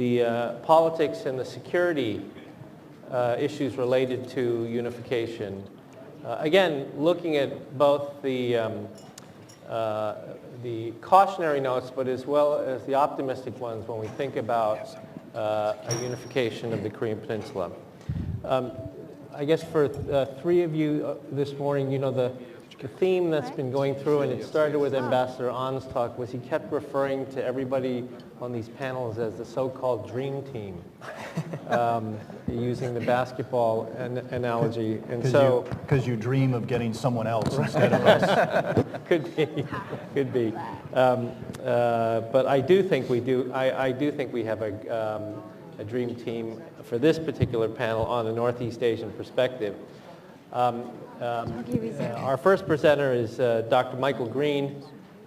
the politics and the security issues related to unification. Again, looking at both the cautionary notes, but as well as the optimistic ones when we think about a unification of the Korean Peninsula. I guess for three of you this morning, you know, the theme that's been going through, and it started with Ambassador On's talk, was he kept referring to everybody on these panels as the so-called dream team, using the basketball analogy. And so, because you dream of getting someone else instead of us. Could be. But I do think we do. I do think we have a dream team for this particular panel on the Northeast Asian perspective. Our first presenter is Dr. Michael Green,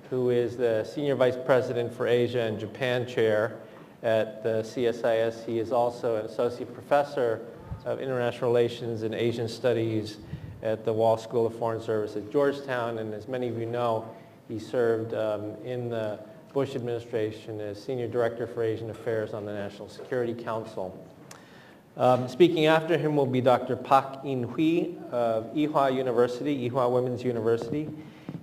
who is the Senior Vice President for Asia and Japan Chair at the CSIS. He is also an Associate Professor of International Relations and Asian Studies at the Wall School of Foreign Service at Georgetown, and as many of you know, he served in the Bush administration as Senior Director for Asian Affairs on the National Security Council. Speaking after him will be Dr. Park In-hui of Ewha University, Ewha Women's University.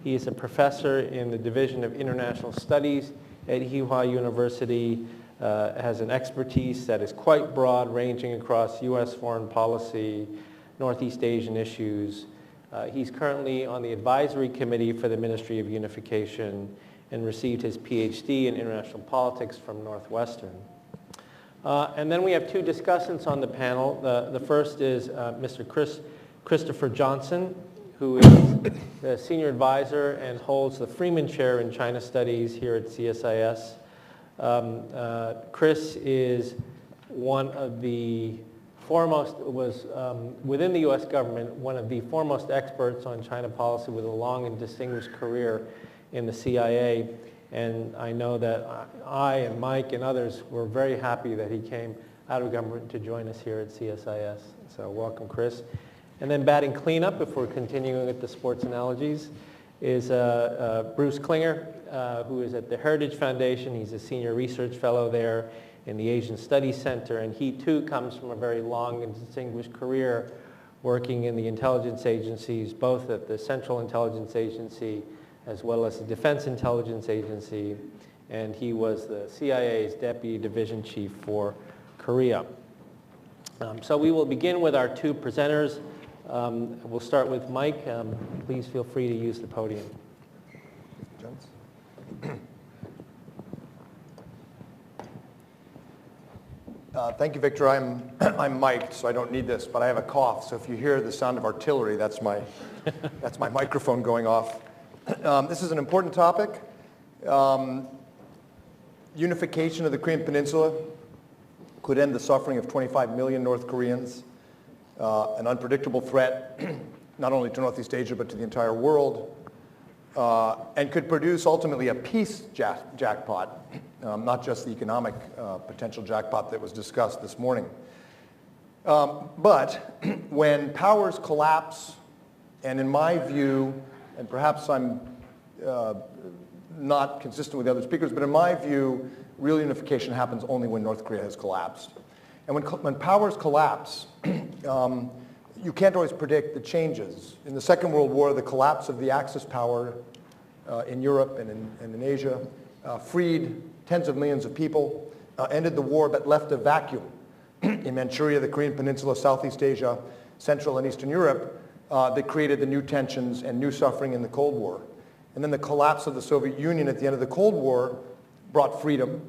He is a professor in the Division of International Studies at Ewha University, has an expertise that is quite broad, ranging across U.S. foreign policy, Northeast Asian issues. He's currently on the advisory committee for the Ministry of Unification and received his PhD in international politics from Northwestern. And then we have two discussants on the panel. The first is Mr. Christopher Johnson, who is the senior advisor and holds the Freeman Chair in China Studies here at CSIS. Chris is one of the foremost, within the U.S. government, one of the foremost experts on China policy with a long and distinguished career in the CIA. And I know that I and Mike and others were very happy that he came out of government to join us here at CSIS. So welcome, Chris. And then batting cleanup, if we're continuing with the sports analogies, is Bruce Klinger, who is at the Heritage Foundation. He's a senior research fellow there in the Asian Studies Center, and he too comes from a very long and distinguished career working in the intelligence agencies, both at the Central Intelligence Agency as well as the Defense Intelligence Agency, and he was the CIA's Deputy Division Chief for Korea. So we will begin with our two presenters. We'll start with Mike. Please feel free to use the podium. Thank you, Victor. I'm mic'd, so I don't need this, but I have a cough. So if you hear the sound of artillery, that's my microphone going off. This is an important topic. Unification of the Korean Peninsula could end the suffering of 25 million North Koreans, an unpredictable threat not only to Northeast Asia but to the entire world, and could produce ultimately a peace jackpot, not just the economic potential jackpot that was discussed this morning. But when powers collapse, and in my view, and perhaps I'm not consistent with the other speakers, but in my view, real unification happens only when North Korea has collapsed. And when powers collapse, you can't always predict the changes. In the Second World War, the collapse of the Axis power in Europe and in Asia freed tens of millions of people, ended the war, but left a vacuum in Manchuria, the Korean Peninsula, Southeast Asia, Central and Eastern Europe, that created the new tensions and new suffering in the Cold War. And then the collapse of the Soviet Union at the end of the Cold War brought freedom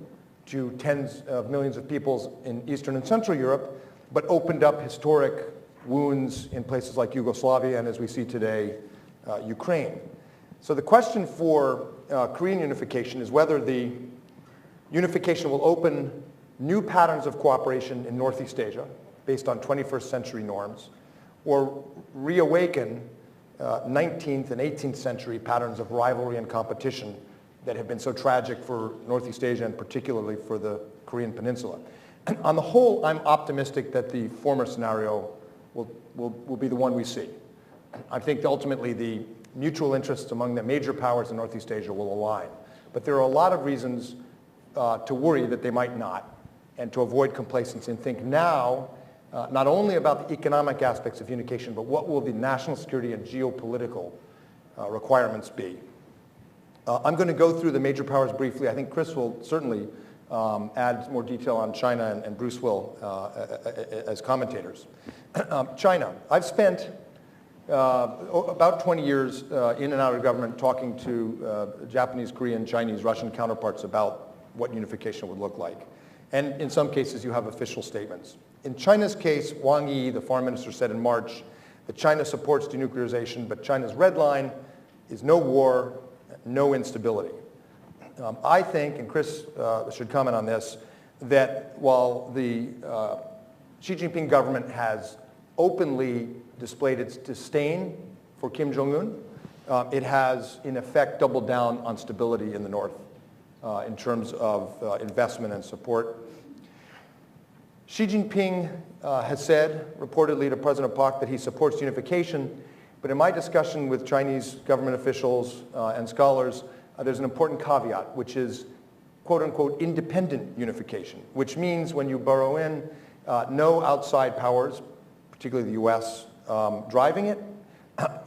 to tens of millions of people in Eastern and Central Europe, but opened up historic wounds in places like Yugoslavia and, as we see today, Ukraine. So the question for Korean unification is whether the unification will open new patterns of cooperation in Northeast Asia based on 21st century norms, or reawaken 19th and 18th century patterns of rivalry and competition that have been so tragic for Northeast Asia and particularly for the Korean Peninsula. And on the whole, I'm optimistic that the former scenario will be the one we see. I think ultimately the mutual interests among the major powers in Northeast Asia will align. But there are a lot of reasons to worry that they might not. and to avoid complacency and think now not only about the economic aspects of unification, but what will the national security and geopolitical requirements be. I'm going to go through the major powers briefly. I think Chris will certainly add more detail on China, and Bruce will as commentators. China. I've spent about 20 years in and out of government talking to Japanese, Korean, Chinese, Russian counterparts about what unification would look like. And in some cases, you have official statements. In China's case, Wang Yi, the foreign minister, said in March that China supports denuclearization, but China's red line is no war, no instability. I think, and Chris should comment on this, that while the Xi Jinping government has openly displayed its disdain for Kim Jong-un, it has, in effect, doubled down on stability in the North in terms of investment and support. Xi Jinping has said, reportedly to President Park, that he supports unification, but in my discussion with Chinese government officials and scholars, there's an important caveat, which is, quote unquote, independent unification, which means, when you burrow in, no outside powers, particularly the US, driving it,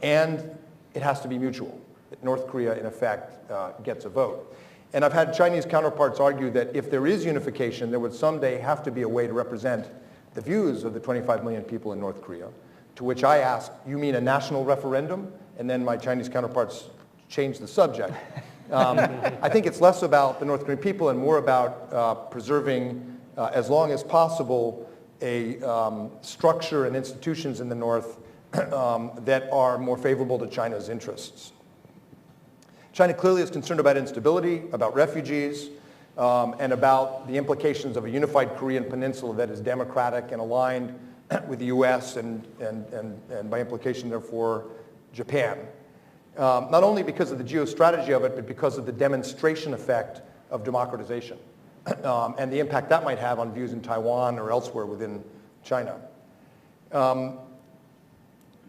and it has to be mutual. That North Korea, in effect, gets a vote. And I've had Chinese counterparts argue that if there is unification, there would someday have to be a way to represent the views of the 25 million people in North Korea, to which I ask, you mean a national referendum? And then my Chinese counterparts change the subject. I think it's less about the North Korean people and more about preserving, as long as possible, a structure and institutions in the North that are more favorable to China's interests. China clearly is concerned about instability, about refugees, and about the implications of a unified Korean peninsula that is democratic and aligned with the US and by implication, therefore, Japan. Not only because of the geostrategy of it, but because of the demonstration effect of democratization and the impact that might have on views in Taiwan or elsewhere within China.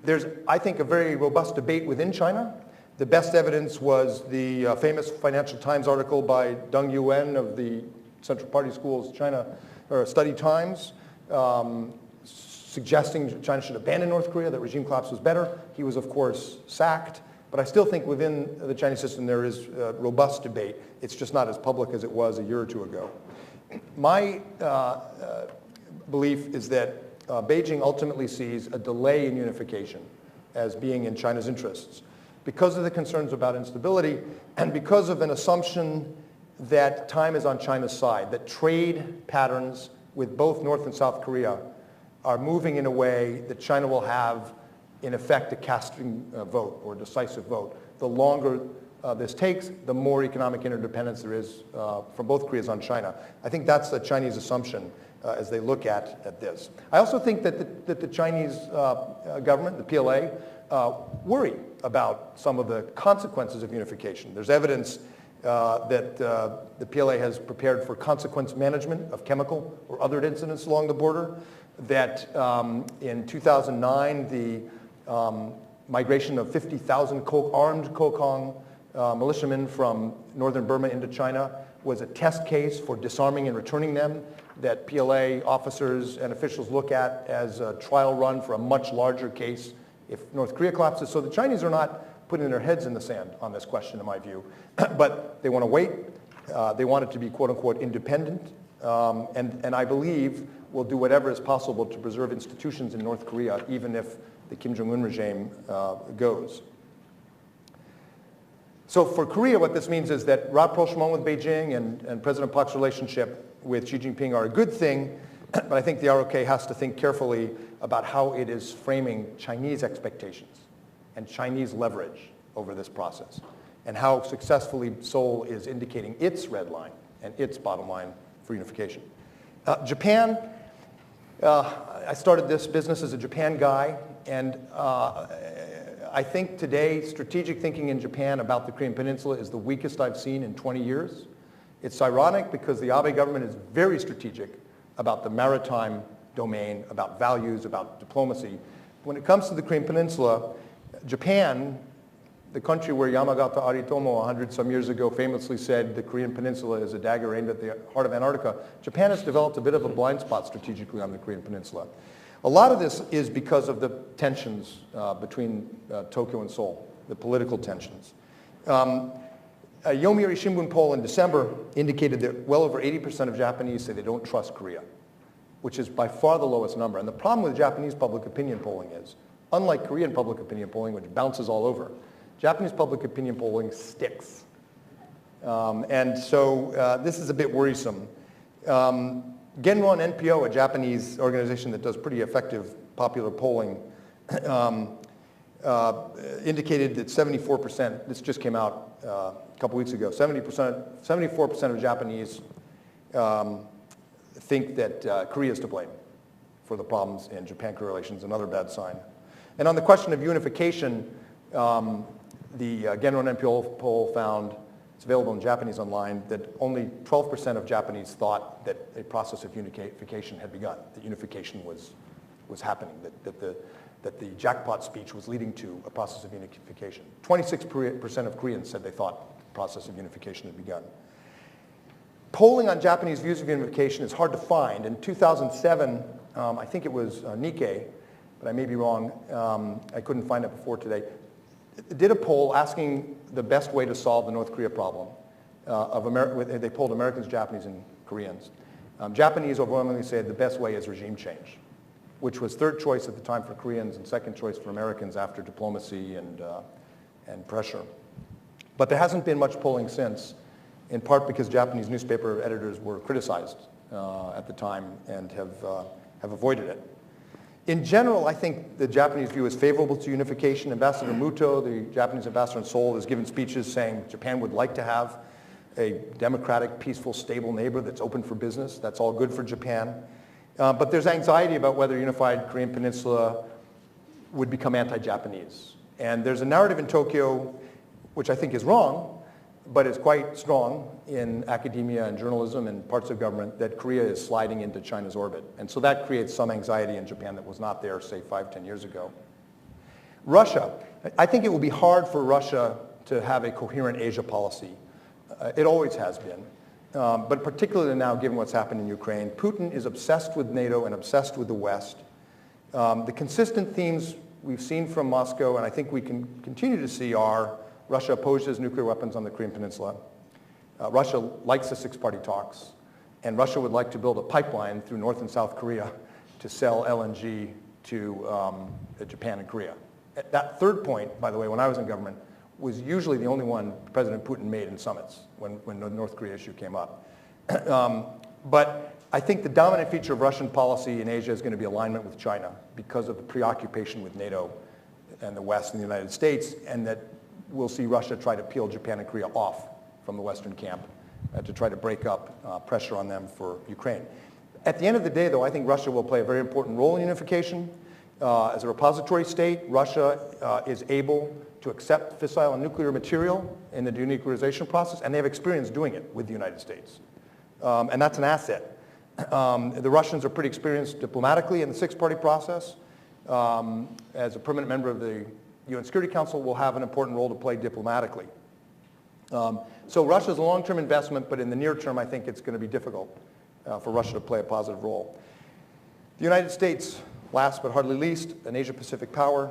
There's, I think, a very robust debate within China. The best evidence was the famous Financial Times article by Deng Yuan of the Central Party School's China Study Times, suggesting China should abandon North Korea, that regime collapse was better. He was, of course, sacked. But I still think within the Chinese system there is robust debate. It's just not as public as it was a year or two ago. My belief is that Beijing ultimately sees a delay in unification as being in China's interests, because of the concerns about instability and because of an assumption that time is on China's side, that trade patterns with both North and South Korea are moving in a way that China will have, in effect, a casting vote or decisive vote. The longer this takes, the more economic interdependence there is from both Koreas on China. I think that's the Chinese assumption as they look at this. I also think that the Chinese government, the PLA, worry about some of the consequences of unification. There's evidence that the PLA has prepared for consequence management of chemical or other incidents along the border, that in 2009, the migration of 50,000 armed Kokong militiamen from northern Burma into China was a test case for disarming and returning them, that PLA officers and officials look at as a trial run for a much larger case if North Korea collapses. So the Chinese are not putting their heads in the sand on this question, in my view. But they want to wait. They want it to be, quote unquote, independent. And I believe will do whatever is possible to preserve institutions in North Korea, even if the Kim Jong-un regime goes. So for Korea, what this means is that rapprochement with Beijing and President Park's relationship with Xi Jinping are a good thing, but I think the ROK has to think carefully about how it is framing Chinese expectations and Chinese leverage over this process, and how successfully Seoul is indicating its red line and its bottom line for unification. Japan, I started this business as a Japan guy, and I think today strategic thinking in Japan about the Korean Peninsula is the weakest I've seen in 20 years. It's ironic because the Abe government is very strategic about the maritime domain, about values, about diplomacy. When it comes to the Korean Peninsula, Japan, the country where Yamagata Aritomo 100-some years ago famously said the Korean Peninsula is a dagger aimed at the heart of Antarctica, Japan has developed a bit of a blind spot strategically on the Korean Peninsula. A lot of this is because of the tensions between Tokyo and Seoul, the political tensions. A Yomiuri Shimbun poll in December indicated that well over 80% of Japanese say they don't trust Korea, which is by far the lowest number. And the problem with Japanese public opinion polling is, unlike Korean public opinion polling, which bounces all over, Japanese public opinion polling sticks. And so this is a bit worrisome. Genron NPO, a Japanese organization that does pretty effective popular polling, indicated that 74%, this just came out a couple weeks ago, 74% of Japanese think that Korea is to blame for the problems in Japan-Korea relations, another bad sign. And on the question of unification, the Genron NPO poll found, it's available in Japanese online, that only 12% of Japanese thought that a process of unification had begun, that unification was happening, that the jackpot speech was leading to a process of unification. 26% of Koreans said they thought the process of unification had begun. Polling on Japanese views of unification is hard to find. In 2007, I think it was Nikkei, but I may be wrong, I couldn't find it before today, did a poll asking the best way to solve the North Korea problem. They polled Americans, Japanese, and Koreans. Japanese overwhelmingly said the best way is regime change, which was third choice at the time for Koreans and second choice for Americans after diplomacy and pressure. But there hasn't been much polling since, in part because Japanese newspaper editors were criticized at the time and have avoided it. In general, I think the Japanese view is favorable to unification. Ambassador Muto, the Japanese ambassador in Seoul, has given speeches saying Japan would like to have a democratic, peaceful, stable neighbor that's open for business. That's all good for Japan. But there's anxiety about whether a unified Korean peninsula would become anti-Japanese. And there's a narrative in Tokyo, which I think is wrong, but is quite strong in academia and journalism and parts of government, that Korea is sliding into China's orbit. And so that creates some anxiety in Japan that was not there, say, 5-10 years ago. Russia. I think it will be hard for Russia to have a coherent Asia policy. It always has been. But particularly now, given what's happened in Ukraine, Putin is obsessed with NATO and obsessed with the West. The consistent themes we've seen from Moscow, and I think we can continue to see, are Russia opposes nuclear weapons on the Korean Peninsula. Russia likes the six-party talks. And Russia would like to build a pipeline through North and South Korea to sell LNG to Japan and Korea. That third point, by the way, when I was in government, was usually the only one President Putin made in summits when the North Korea issue came up. But I think the dominant feature of Russian policy in Asia is going to be alignment with China because of the preoccupation with NATO and the West and the United States, and that we'll see Russia try to peel Japan and Korea off from the Western camp to try to break up pressure on them for Ukraine. At the end of the day, though, I think Russia will play a very important role in unification. As a repository state, Russia is able to accept fissile and nuclear material in the denuclearization process, and they have experience doing it with the United States. And that's an asset. The Russians are pretty experienced diplomatically in the six-party process. As a permanent member of the UN Security Council, will have an important role to play diplomatically. So Russia is a long-term investment, but in the near term, I think it's going to be difficult for Russia to play a positive role. The United States, last but hardly least, an Asia-Pacific power.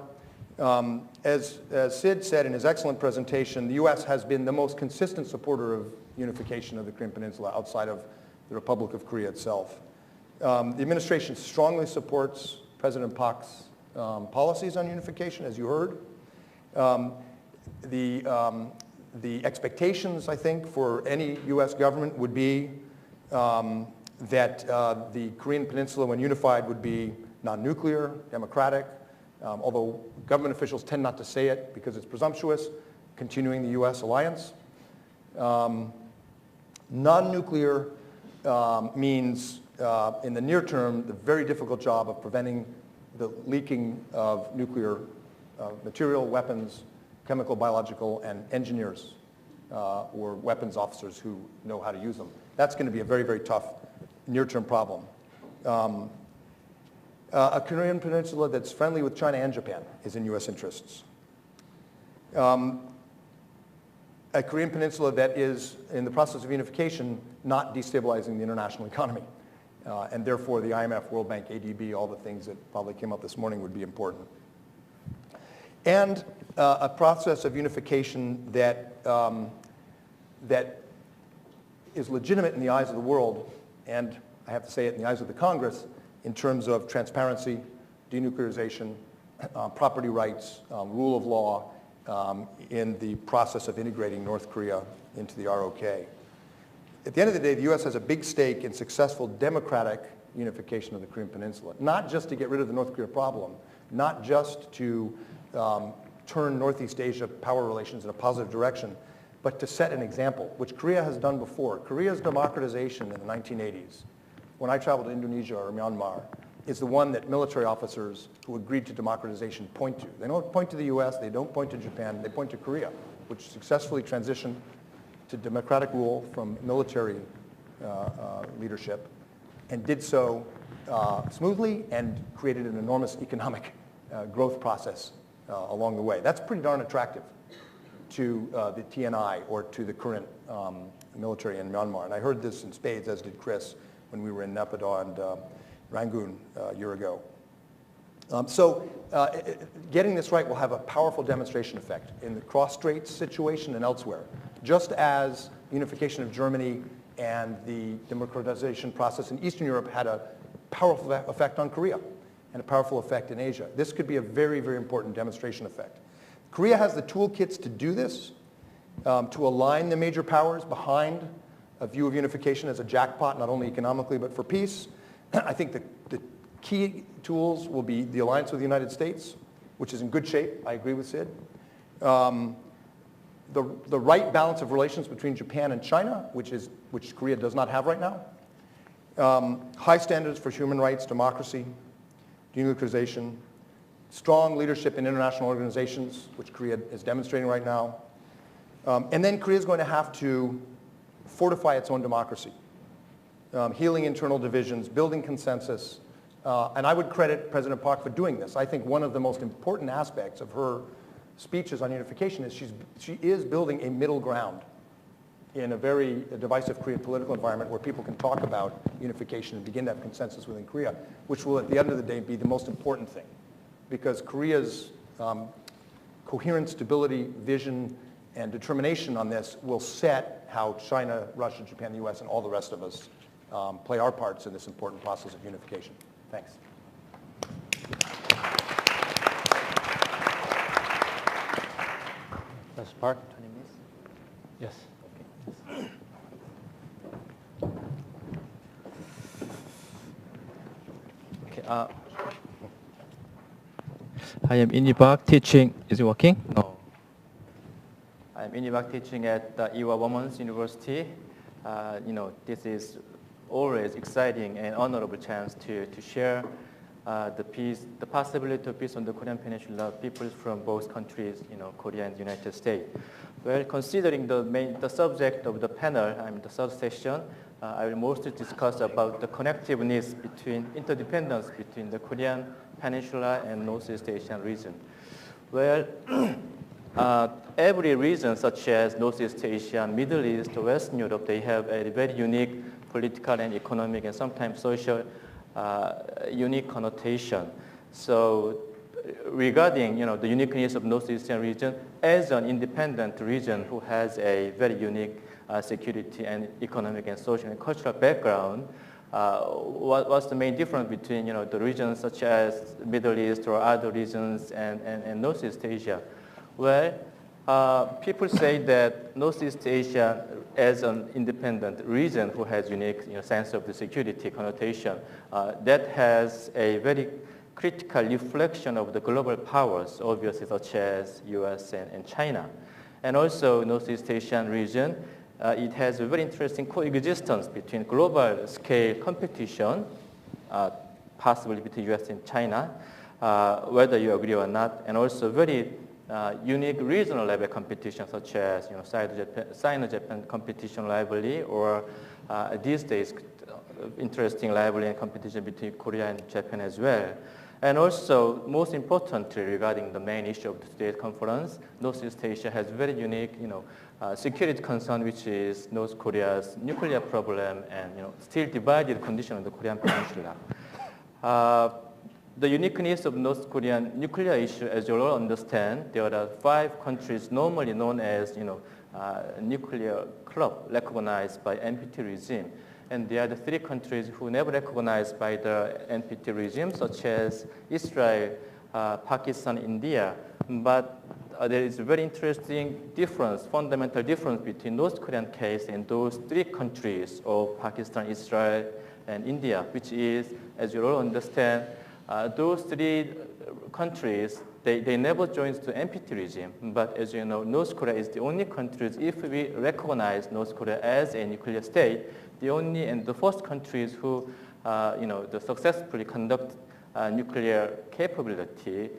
As Sid said in his excellent presentation, the U.S. has been the most consistent supporter of unification of the Korean Peninsula outside of the Republic of Korea itself. The administration strongly supports President Park's policies on unification, as you heard. The expectations, I think, for any U.S. government would be that the Korean Peninsula, when unified, would be non-nuclear, democratic, although government officials tend not to say it because it's presumptuous, continuing the U.S. alliance. Non-nuclear means, in the near term, the very difficult job of preventing the leaking of nuclear material, weapons, chemical, biological, and engineers or weapons officers who know how to use them. That's going to be a very, very tough near-term problem. A Korean peninsula that's friendly with China and Japan is in U.S. interests. a Korean peninsula that is, in the process of unification, not destabilizing the international economy. And therefore, the IMF, World Bank, ADB, all the things that probably came up this morning would be important. And a process of unification that, that is legitimate in the eyes of the world, and I have to say it in the eyes of the Congress, in terms of transparency, denuclearization, property rights, rule of law, in the process of integrating North Korea into the ROK. At the end of the day, the U.S. has a big stake in successful democratic unification of the Korean Peninsula, not just to get rid of the North Korea problem, not just to turn Northeast Asia power relations in a positive direction, but to set an example, which Korea has done before. Korea's democratization in the 1980s, when I traveled to Indonesia or Myanmar, is the one that military officers who agreed to democratization point to. They don't point to the US, they don't point to Japan, they point to Korea, which successfully transitioned to democratic rule from military leadership and did so smoothly and created an enormous economic growth process along the way. That's pretty darn attractive to the TNI or to the current military in Myanmar. And I heard this in spades, as did Chris, when we were in Naypyidaw and Rangoon a year ago. Getting this right will have a powerful demonstration effect in the cross-strait situation and elsewhere, just as unification of Germany and the democratization process in Eastern Europe had a powerful effect on Korea and a powerful effect in Asia. This could be a very, very important demonstration effect. Korea has the toolkits to do this, to align the major powers behind a view of unification as a jackpot, not only economically but for peace. I think the key tools will be the alliance with the United States, which is in good shape. I agree with Sid. The right balance of relations between Japan and China, which Korea does not have right now. High standards for human rights, democracy, denuclearization, strong leadership in international organizations, which Korea is demonstrating right now. And then Korea is going to have to fortify its own democracy, healing internal divisions, building consensus. And I would credit President Park for doing this. I think one of the most important aspects of her speeches on unification is she is building a middle ground in a very divisive Korean political environment where people can talk about unification and begin to have consensus within Korea, which will at the end of the day be the most important thing. Because Korea's coherent stability, vision, and determination on this will set how China, Russia, Japan, the US, and all the rest of us play our parts in this important process of unification. Thanks. Mr. Park? 20 minutes? Yes. Okay. I am Inyi Park teaching. Is it working? No. I am Inyi Park teaching at Ewha Women's University. This is always exciting and honorable chance to share the possibility of peace on the Korean Peninsula, people from both countries, Korea and the United States. Well, considering the subject of the panel, the third session, I will mostly discuss about the connectiveness interdependence between the Korean Peninsula and Northeast Asian region. Well, every region, such as Northeast Asia, Middle East, Western Europe, they have a very unique political and economic and sometimes social unique connotation. So regarding the uniqueness of Northeastern region as an independent region who has a very unique security and economic and social and cultural background, what's the main difference between the regions such as Middle East or other regions and Northeast Asia? Well, people say that Northeast Asia as an independent region who has unique sense of the security connotation, that has a very critical reflection of the global powers, obviously such as US and China. And also Northeast Asian region, it has a very interesting coexistence between global scale competition, possibly between US and China, whether you agree or not, and also very unique regional level competition such as Sino-Japan competition rivalry, or these days interesting rivalry and competition between Korea and Japan as well. And also, most importantly, regarding the main issue of today's conference, Northeast Asia has very unique, security concern, which is North Korea's nuclear problem and, still divided condition of the Korean Peninsula. The uniqueness of North Korean nuclear issue, as you all understand, there are 5 countries normally known as, nuclear club recognized by NPT regime. And there are the 3 countries who never recognized by the NPT regime, such as Israel, Pakistan, India. But there is a very interesting difference, fundamental difference between North Korean case and those 3 countries of Pakistan, Israel, and India, which is, as you all understand, those 3 countries, they never joined the NPT regime. But as you know, North Korea is the only country, if we recognize North Korea as a nuclear state, the only and the first countries who, successfully conduct nuclear capability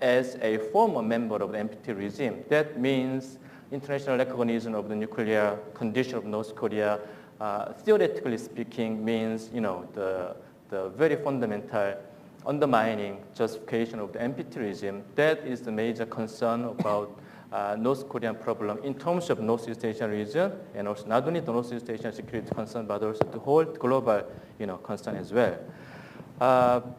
as a former member of the NPT regime. That means international recognition of the nuclear condition of North Korea, theoretically speaking, means, the very fundamental undermining justification of the NPT regime. That is the major concern about North Korean problem in terms of Northeast Asian region, and also not only the Northeast Asian security concern, but also the whole global, concern as well.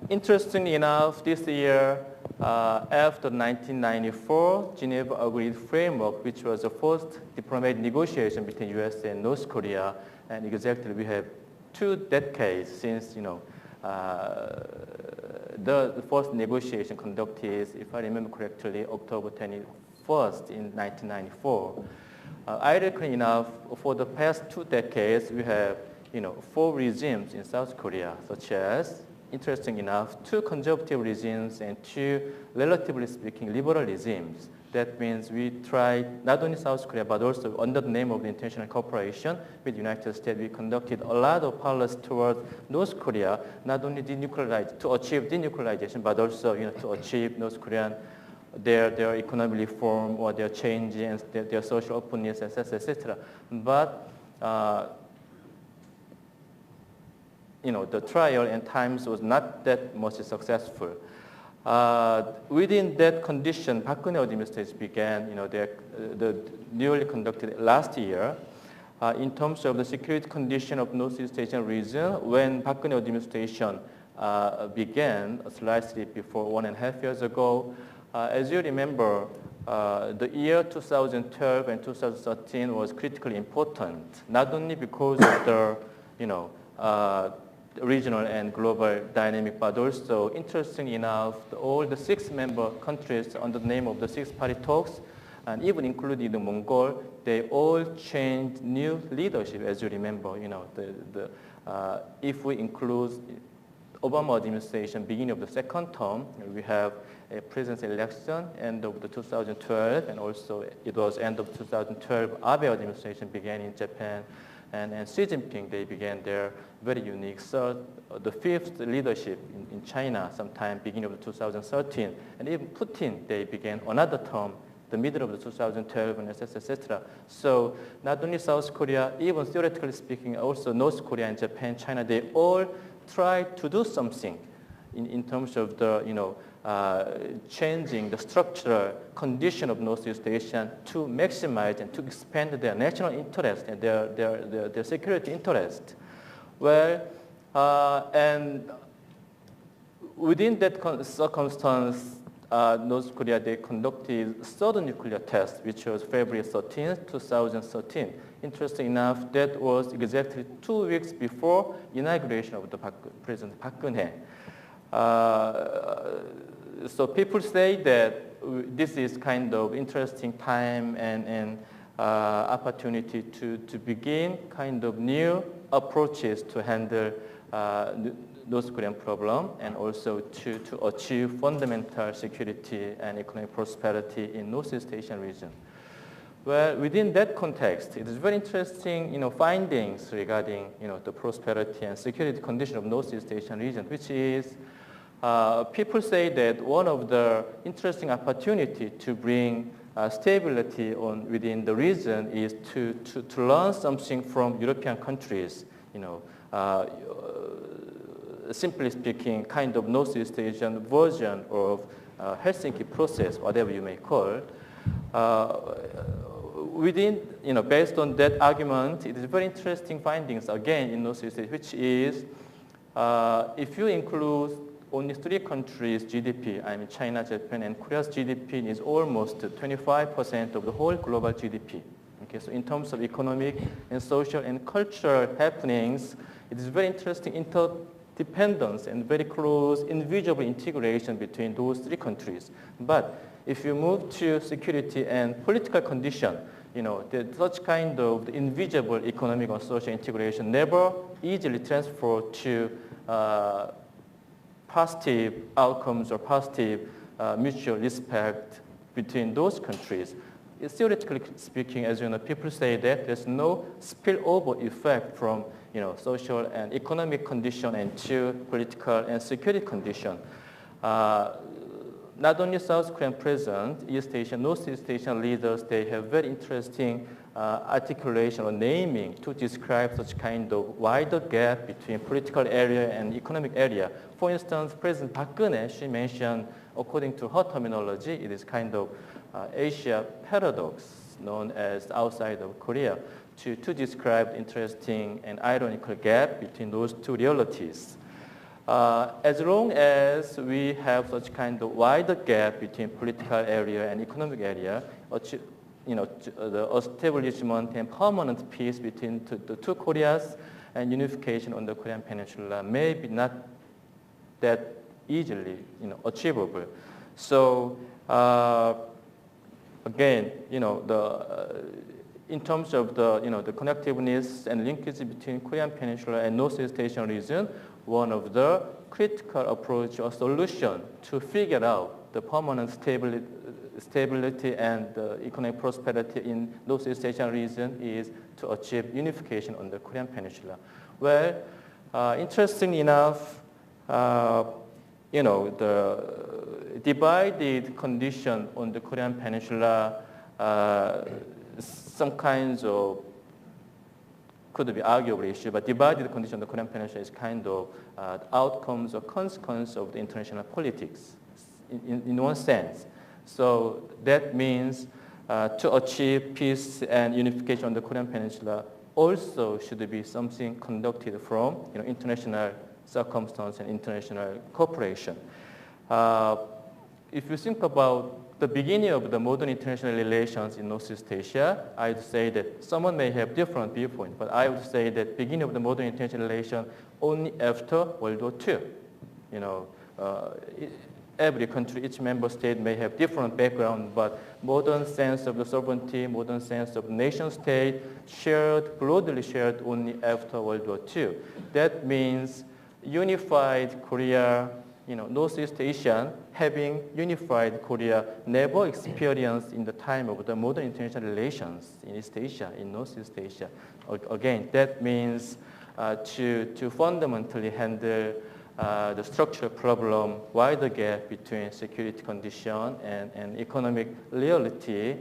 Interestingly enough, this year, after 1994 Geneva Agreed Framework, which was the first diplomatic negotiation between U.S. and North Korea, and exactly we have 2 decades since, the first negotiation conducted, if I remember correctly, October 21st in 1994. Ironically enough, for the past 2 decades, we have 4 regimes in South Korea, such as, interesting enough, 2 conservative regimes and 2, relatively speaking, liberal regimes. That means we tried, not only South Korea, but also under the name of the international cooperation with the United States, we conducted a lot of policies towards North Korea, not only to achieve denuclearization, but also to achieve North Korean, their economic reform or their change and their social openness, etc., etc. But the trial and times was not that much successful. Within that condition, Park Geun-hye administration began, the newly conducted last year, in terms of the security condition of Northeast Asian region, when Park Geun-hye administration began slightly before 1.5 years ago. As you remember, the year 2012 and 2013 was critically important, not only because of the, regional and global dynamic, but also, interesting enough, all the 6 member countries under the name of the 6-party talks, and even including the Mongol, they all changed new leadership, as you remember. If we include Obama administration, beginning of the 2nd term, we have a presidential election, end of the 2012, and also it was end of 2012, Abe administration began in Japan, and Xi Jinping, they began their very unique the 5th leadership in China sometime beginning of 2013. And even Putin, they began another term, the middle of the 2012, and etc., etc. So not only South Korea, even theoretically speaking, also North Korea and Japan, China, they all tried to do something in terms of the, changing the structural condition of Northeast Asia to maximize and to expand their national interest and their security interest. Well, and within that circumstance, North Korea, they conducted 3rd nuclear test, which was February 13th, 2013. Interesting enough, that was exactly 2 weeks before inauguration of the President Park Geun-hye. So people say that this is kind of interesting time and opportunity to begin kind of new approaches to handle North Korean problem and also to achieve fundamental security and economic prosperity in Northeast Asian region. Well, within that context, it is very interesting, findings regarding, the prosperity and security condition of Northeast Asian region, which is people say that one of the interesting opportunity to bring stability within the region is to learn something from European countries. simply speaking, kind of Northeast Asian version of Helsinki process, whatever you may call. Based on that argument, it is very interesting findings again in Northeast Asia, which is if you include only 3 countries' GDP, I mean China, Japan, and Korea's GDP is almost 25% of the whole global GDP. Okay, so in terms of economic and social and cultural happenings, it is very interesting interdependence and very close, invisible integration between those 3 countries. But if you move to security and political condition, such kind of invisible economic or social integration never easily transfer to positive outcomes or positive mutual respect between those countries. Theoretically speaking, as you know, people say that there's no spillover effect from social and economic condition and to political and security condition. Not only South Korean President, East Asian, Northeast Asian leaders, they have very interesting articulation or naming to describe such kind of wider gap between political area and economic area. For instance, President Park Geun-hye, she mentioned, according to her terminology, it is kind of Asia paradox, known as outside of Korea, to describe the interesting and ironical gap between those 2 realities. As long as we have such kind of wider gap between political area and economic area, the establishment and permanent peace between the 2 Koreas and unification on the Korean Peninsula may be not that easily achievable. So again, in terms of the connectiveness and linkage between Korean Peninsula and Northeast Asian region, one of the critical approach or solution to figure out the permanent stability and economic prosperity in Northeast Asian region is to achieve unification on the Korean Peninsula. Well, interestingly enough, the divided condition on the Korean Peninsula, some kinds of could be arguable issue, but divided condition on the Korean Peninsula is kind of outcomes or consequence of the international politics in one sense. So that means to achieve peace and unification on the Korean Peninsula also should be something conducted from international circumstance and international cooperation. If you think about the beginning of the modern international relations in Northeast Asia, I would say that someone may have different viewpoint, but I would say that beginning of the modern international relation only after World War II. Every country, each member state may have different background, but modern sense of the sovereignty, modern sense of nation state broadly shared only after World War II. That means unified Korea, Northeast Asian having unified Korea never experienced in the time of the modern international relations in East Asia, in Northeast Asia. Again, that means to fundamentally handle the structural problem, wider gap between security condition and economic reality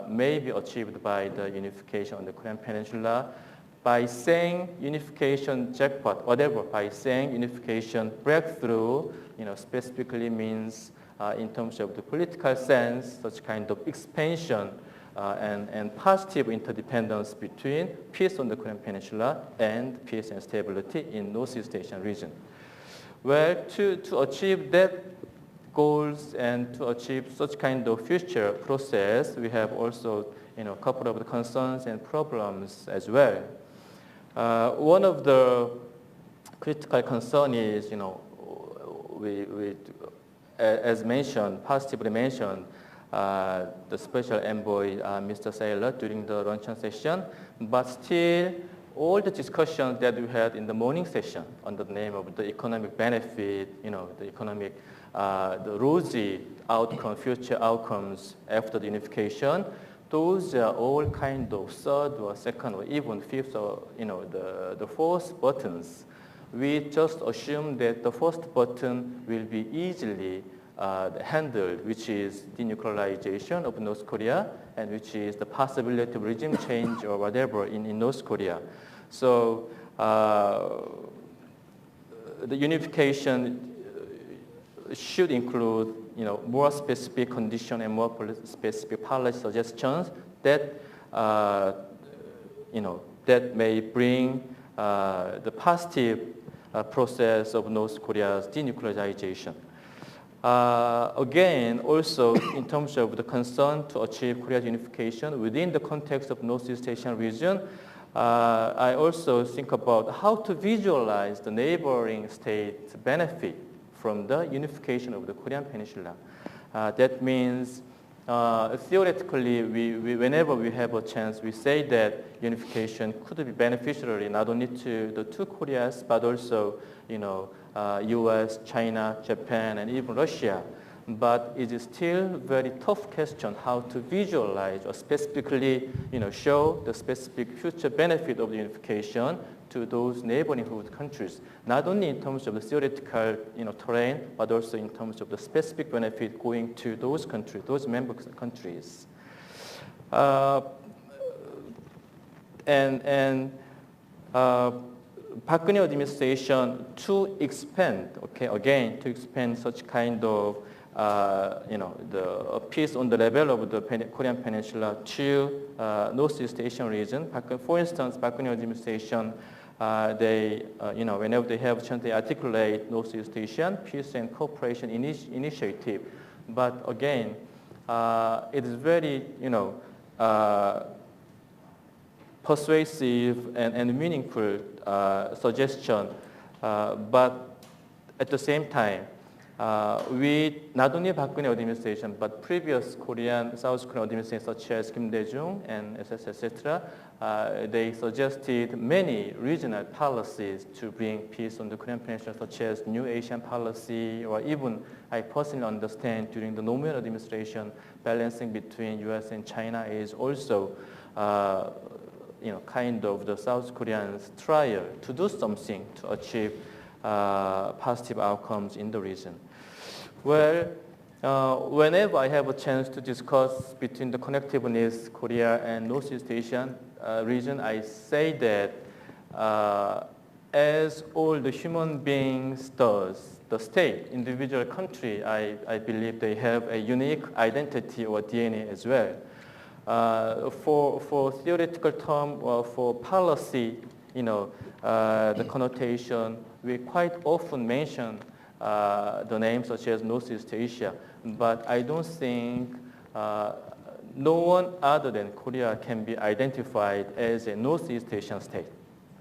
may be achieved by the unification on the Korean Peninsula. By saying unification jackpot, whatever, by saying unification breakthrough, specifically means in terms of the political sense, such kind of expansion and positive interdependence between peace on the Korean Peninsula and peace and stability in Northeast Asian region. Well, to achieve that goals and to achieve such kind of future process, we have also a couple of the concerns and problems as well. One of the critical concern is, as mentioned, positively mentioned, the special envoy, Mr. Saylor, during the luncheon session, but still all the discussions that we had in the morning session under the name of the economic benefit, the economic, the rosy outcome, future outcomes after the unification, those are all kind of third or second or even fifth or, the fourth buttons. We just assume that the first button will be easily handled, which is denuclearization of North Korea, and which is the possibility of regime change or whatever in North Korea. So the unification should include, more specific condition and more specific policy suggestions that, that may bring the positive process of North Korea's denuclearization. Again, also in terms of the concern to achieve Korea's unification within the context of Northeast Asian region, I also think about how to visualize the neighboring states' benefit from the unification of the Korean Peninsula. That means theoretically, whenever we have a chance, we say that unification could be beneficial not only to the two Koreas, but also, U.S., China, Japan, and even Russia. But it is still a very tough question how to visualize or specifically, show the specific future benefit of the unification to those neighboring countries, not only in terms of the theoretical, terrain, but also in terms of the specific benefit going to those countries, those member countries. Park Geun-hye administration to expand, to expand such kind of, the peace on the level of the Korean Peninsula to Northeast Asian region. For instance, Park Geun-hye administration, they, whenever they have a chance, they articulate Northeast Asian Peace and Cooperation Initiative. But again, it is very, persuasive and meaningful suggestion. But at the same time, we, not only Park Geun-hye administration, but previous Korean, South Korean administration such as Kim Dae-jung and etc., they suggested many regional policies to bring peace on the Korean Peninsula, such as New Asian policy, or even I personally understand during the Nomu현 administration, balancing between U.S. and China is also kind of the South Koreans' trial to do something to achieve positive outcomes in the region. Well, whenever I have a chance to discuss between the connectiveness Korea and Northeast Asian region, I say that as all the human beings does, the state, individual country, I believe they have a unique identity or DNA as well. For theoretical term or for policy, the connotation, we quite often mention the names such as Northeast Asia, but I don't think no one other than Korea can be identified as a Northeast Asian state.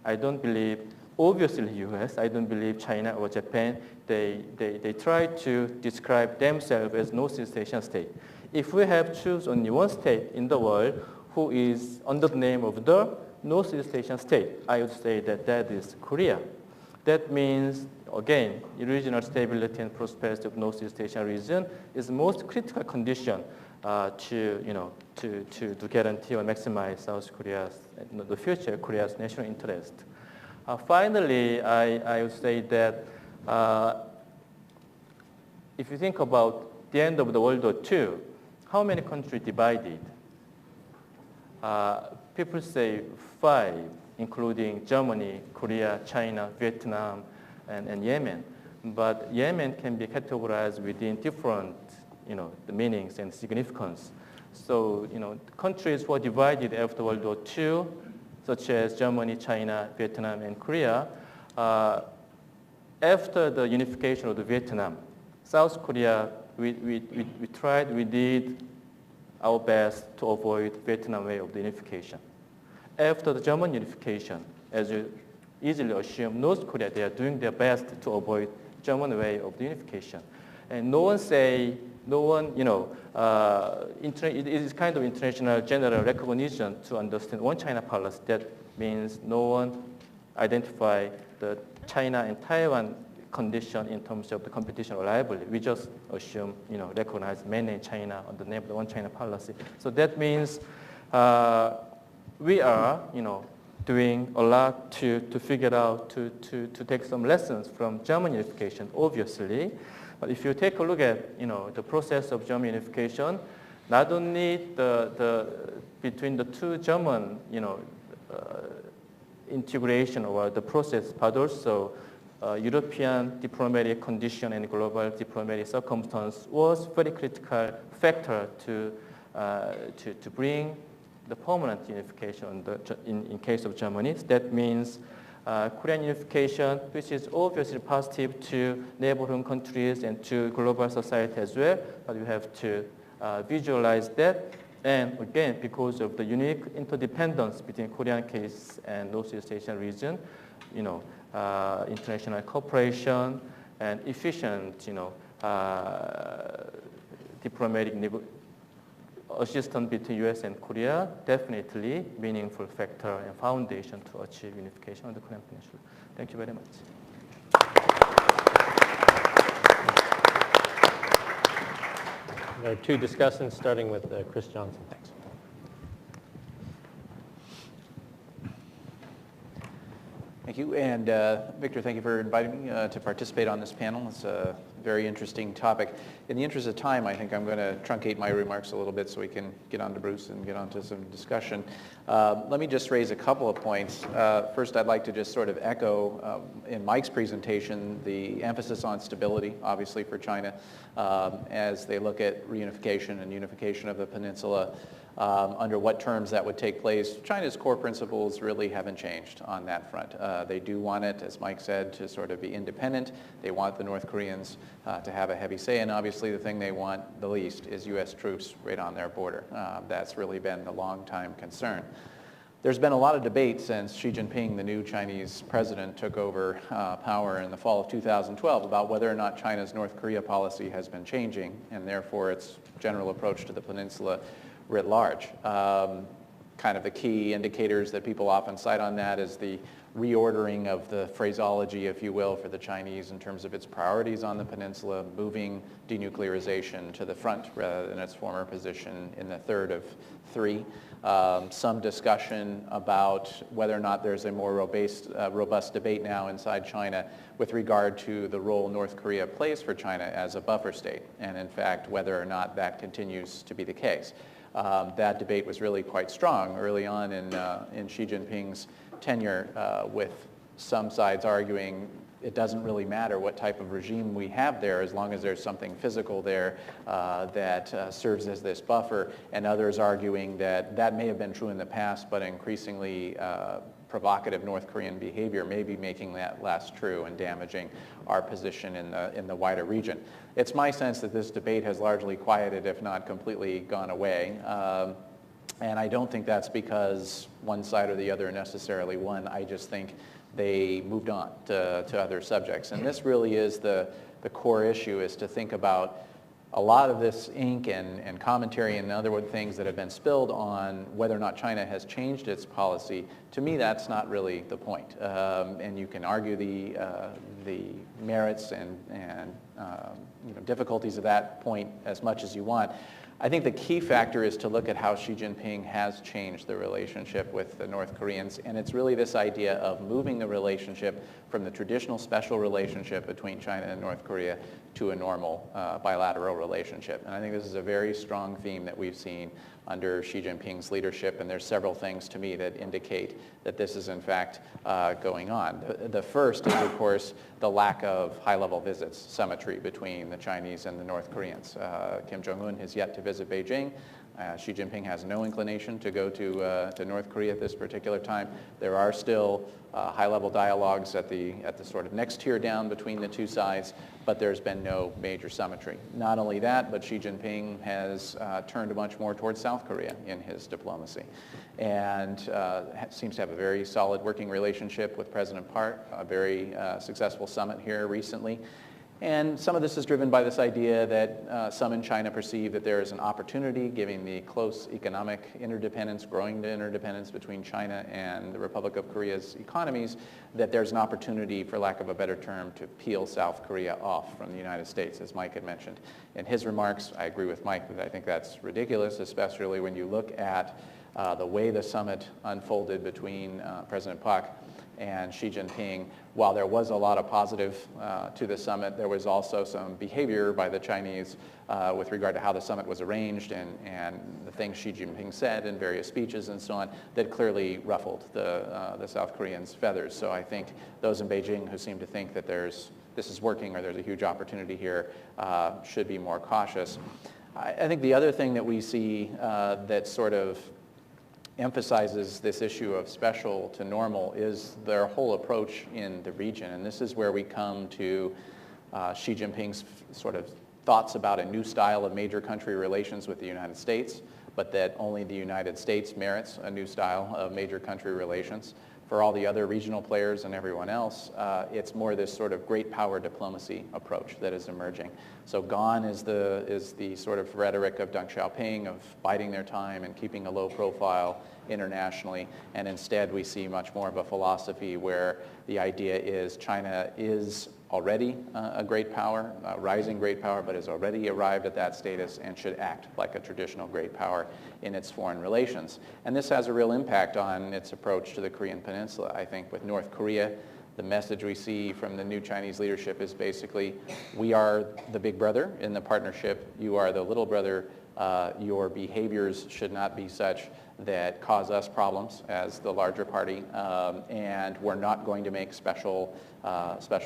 I don't believe, obviously US, I don't believe China or Japan, they try to describe themselves as Northeast Asian state. If we have choose only one state in the world who is under the name of the Northeast Asian state, I would say that that is Korea. That means, again, regional stability and prosperity of Northeast Asian region is the most critical condition to guarantee or maximize South Korea's, the future Korea's national interest. Finally, I would say that if you think about the end of the World War II, how many countries divided? People say 5, including Germany, Korea, China, Vietnam, and Yemen. But Yemen can be categorized within different, the meanings and significance. So, countries were divided after World War II, such as Germany, China, Vietnam, and Korea. After the unification of the Vietnam, South Korea, we did our best to avoid Vietnam way of the unification. After the German unification, as you easily assume, North Korea, they are doing their best to avoid German way of the unification. And it is kind of international general recognition to understand one China policy. That means no one identify the China and Taiwan condition in terms of the competition reliably. We just assume, recognize mainland China on the name of the one China policy. So that means we are, doing a lot to figure out, to take some lessons from German unification, obviously. But if you take a look at, the process of German unification, not only between the two German, integration or the process, but also European diplomatic condition and global diplomatic circumstance was very critical factor to bring the permanent unification in case of Germany. That means Korean unification, which is obviously positive to neighborhood countries and to global society as well, but we have to visualize that. And again, because of the unique interdependence between Korean case and Northeast Asian region, international cooperation and efficient, diplomatic assistance between U.S. and Korea, definitely meaningful factor and foundation to achieve unification of the Korean Peninsula. Thank you very much. There are two discussants, starting with Chris Johnson. Thanks. Thank you. And Victor, thank you for inviting me to participate on this panel. It's a very interesting topic. In the interest of time, I think I'm going to truncate my remarks a little bit so we can get on to Bruce and get on to some discussion. Let me just raise a couple of points. First, I'd like to just sort of echo in Mike's presentation the emphasis on stability, obviously for China, as they look at reunification and unification of the peninsula. Under what terms that would take place. China's core principles really haven't changed on that front. They do want it, as Mike said, to sort of be independent. They want the North Koreans to have a heavy say, and obviously the thing they want the least is U.S. troops right on their border. That's really been the long-time concern. There's been a lot of debate since Xi Jinping, the new Chinese president, took over power in the fall of 2012 about whether or not China's North Korea policy has been changing, and therefore its general approach to the peninsula writ large. Kind of the key indicators that people often cite on that is the reordering of the phraseology, if you will, for the Chinese in terms of its priorities on the peninsula, moving denuclearization to the front rather than its former position in the third of three. Some discussion about whether or not there's a more robust debate now inside China with regard to the role North Korea plays for China as a buffer state, and in fact whether or not that continues to be the case. That debate was really quite strong early on in Xi Jinping's tenure, with some sides arguing it doesn't really matter what type of regime we have there as long as there's something physical there that serves as this buffer, and others arguing that that may have been true in the past, but increasingly provocative North Korean behavior may be making that less true and damaging our position in the wider region. It's my sense that this debate has largely quieted, if not completely gone away. And I don't think that's because one side or the other necessarily won. I just think they moved on to other subjects. And this really is the core issue, is to think about a lot of this ink and commentary and other things that have been spilled on whether or not China has changed its policy. To me, that's not really the point. And you can argue the merits and difficulties of that point as much as you want. I think the key factor is to look at how Xi Jinping has changed the relationship with the North Koreans, and it's really this idea of moving the relationship from the traditional special relationship between China and North Korea to a normal bilateral relationship. And I think this is a very strong theme that we've seen under Xi Jinping's leadership, and there's several things to me that indicate that this is in fact going on. The first is, of course, the lack of high-level visits, symmetry between the Chinese and the North Koreans. Kim Jong-un has yet to visit Beijing. Xi Jinping has no inclination to go to North Korea at this particular time. There are still high-level dialogues at the sort of next tier down between the two sides, but there's been no major symmetry. Not only that, but Xi Jinping has turned much more towards South Korea in his diplomacy, and seems to have a very solid working relationship with President Park, a very successful summit here recently. And some of this is driven by this idea that some in China perceive that there is an opportunity, given the close economic interdependence, growing interdependence between China and the Republic of Korea's economies, that there's an opportunity, for lack of a better term, to peel South Korea off from the United States, as Mike had mentioned. In his remarks, I agree with Mike that I think that's ridiculous, especially when you look at the way the summit unfolded between President Park and Xi Jinping. While there was a lot of positive to the summit, there was also some behavior by the Chinese with regard to how the summit was arranged and the things Xi Jinping said in various speeches and so on that clearly ruffled the South Koreans' feathers. So I think those in Beijing who seem to think that this is working or there's a huge opportunity here should be more cautious. I think the other thing that we see that sort of emphasizes this issue of special to normal is their whole approach in the region. And this is where we come to Xi Jinping's sort of thoughts about a new style of major country relations with the United States, but that only the United States merits a new style of major country relations. For all the other regional players and everyone else, it's more this sort of great power diplomacy approach that is emerging. So gone is the sort of rhetoric of Deng Xiaoping of biding their time and keeping a low profile internationally, and instead we see much more of a philosophy where the idea is China is already a great power, a rising great power, but has already arrived at that status and should act like a traditional great power in its foreign relations. And this has a real impact on its approach to the Korean Peninsula. I think with North Korea, the message we see from the new Chinese leadership is basically, we are the big brother in the partnership, you are the little brother, your behaviors should not be such that cause us problems as the larger party, and we're not going to make special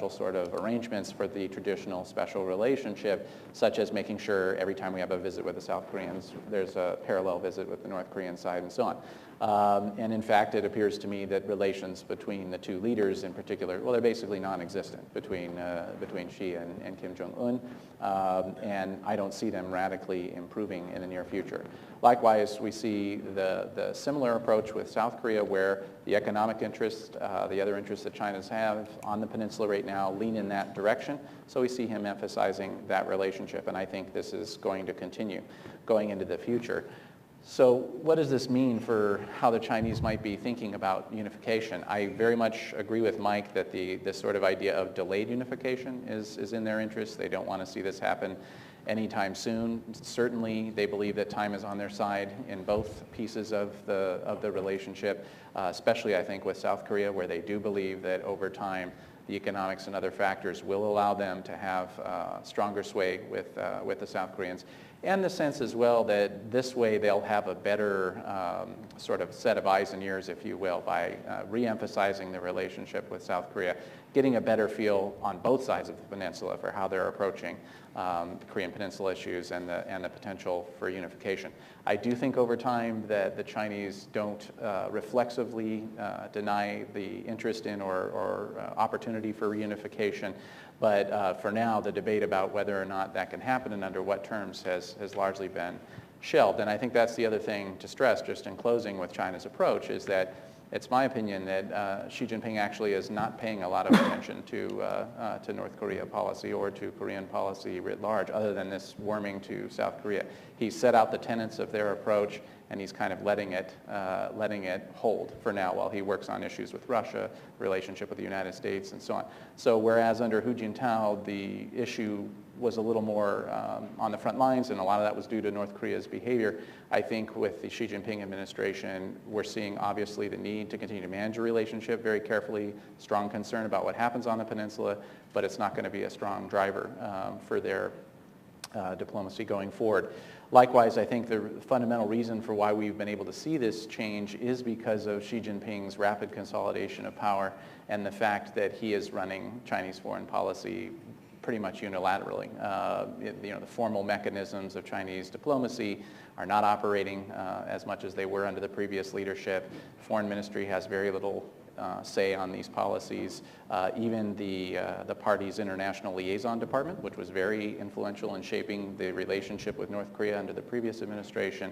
sort of arrangements for the traditional special relationship, such as making sure every time we have a visit with the South Koreans, there's a parallel visit with the North Korean side and so on. And in fact, it appears to me that relations between the two leaders in particular, well, they're basically non-existent between Xi and Kim Jong-un, and I don't see them radically improving in the near future. Likewise, we see the similar approach with South Korea, where the economic interests, the other interests that China's have on the peninsula right now lean in that direction. So we see him emphasizing that relationship, and I think this is going to continue going into the future. So what does this mean for how the Chinese might be thinking about unification? I very much agree with Mike that this sort of idea of delayed unification is in their interest. They don't want to see this happen anytime soon. Certainly, they believe that time is on their side in both pieces of the relationship, especially I think with South Korea, where they do believe that over time the economics and other factors will allow them to have stronger sway with the South Koreans. And the sense as well that this way they'll have a better sort of set of eyes and ears, if you will, by re-emphasizing the relationship with South Korea, getting a better feel on both sides of the peninsula for how they're approaching Korean Peninsula issues and the potential for unification. I do think over time that the Chinese don't reflexively deny the interest in or opportunity for reunification. But for now, the debate about whether or not that can happen and under what terms has largely been shelved. And I think that's the other thing to stress, just in closing with China's approach, is that it's my opinion that Xi Jinping actually is not paying a lot of attention to North Korea policy or to Korean policy writ large, other than this warming to South Korea. He's set out the tenets of their approach, and he's kind of letting it hold for now while he works on issues with Russia, relationship with the United States, and so on. So whereas under Hu Jintao, the issue was a little more on the front lines, and a lot of that was due to North Korea's behavior, I think with the Xi Jinping administration, we're seeing obviously the need to continue to manage a relationship very carefully, strong concern about what happens on the peninsula, but it's not going to be a strong driver for their diplomacy going forward. Likewise, I think the fundamental reason for why we've been able to see this change is because of Xi Jinping's rapid consolidation of power and the fact that he is running Chinese foreign policy pretty much unilaterally. The formal mechanisms of Chinese diplomacy are not operating as much as they were under the previous leadership. Foreign ministry has very little say on these policies. Even the party's international liaison department, which was very influential in shaping the relationship with North Korea under the previous administration,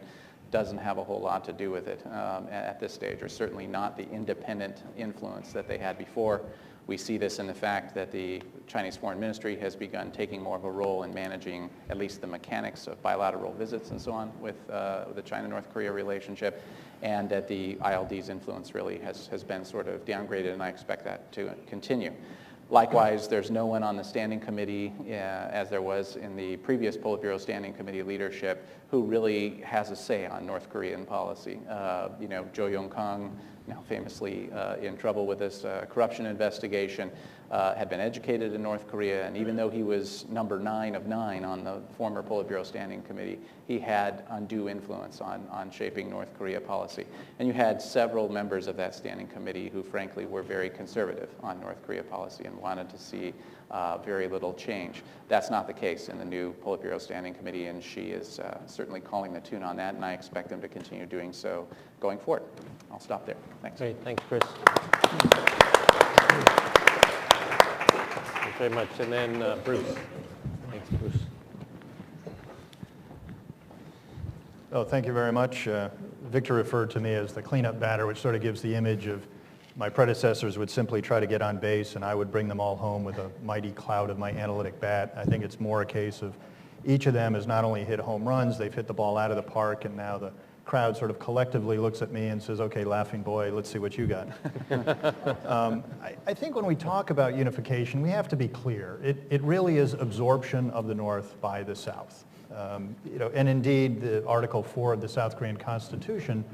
doesn't have a whole lot to do with it at this stage, or certainly not the independent influence that they had before. We see this in the fact that the Chinese Foreign Ministry has begun taking more of a role in managing at least the mechanics of bilateral visits and so on with the China-North Korea relationship, and that the ILD's influence really has been sort of downgraded, and I expect that to continue. Likewise, there's no one on the standing committee, as there was in the previous Politburo Standing Committee leadership, who really has a say on North Korean policy. Jo Yong-kang, now famously in trouble with this corruption investigation, had been educated in North Korea, and even though he was number 9 of 9 on the former Politburo Standing Committee, he had undue influence on shaping North Korea policy. And you had several members of that standing committee who frankly were very conservative on North Korea policy and wanted to see very little change. That's not the case in the new Politburo Standing Committee, and Xi is certainly calling the tune on that, and I expect him to continue doing so going forward. I'll stop there. Thanks. Great, thanks, Chris. Thanks very much. And then Bruce. Thanks, Bruce. Oh, thank you very much. Victor referred to me as the cleanup batter, which sort of gives the image of my predecessors would simply try to get on base and I would bring them all home with a mighty cloud of my analytic bat. I think it's more a case of each of them has not only hit home runs, they've hit the ball out of the park, and now the crowd sort of collectively looks at me and says, okay, laughing boy, let's see what you got. I think when we talk about unification, we have to be clear. It really is absorption of the North by the South. And indeed, the Article 4 of the South Korean Constitution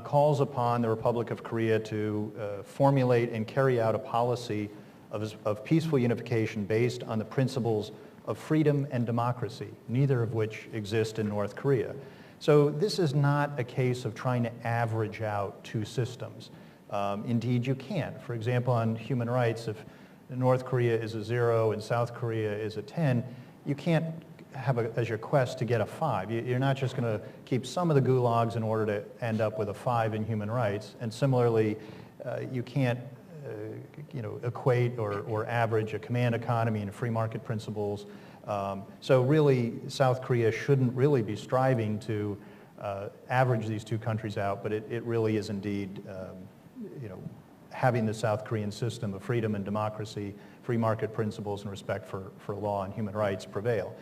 calls upon the Republic of Korea to formulate and carry out a policy of peaceful unification based on the principles of freedom and democracy, neither of which exist in North Korea. So this is not a case of trying to average out two systems. Indeed, you can't. For example, on human rights, if North Korea is a 0 and South Korea is a 10, you can't have as your quest to get a 5. You're not just going to keep some of the gulags in order to end up with a 5 in human rights. And similarly, you can't equate or average a command economy and free market principles. So really, South Korea shouldn't really be striving to average these two countries out, but it really is indeed, having the South Korean system of freedom and democracy, free market principles, and respect for law and human rights prevail.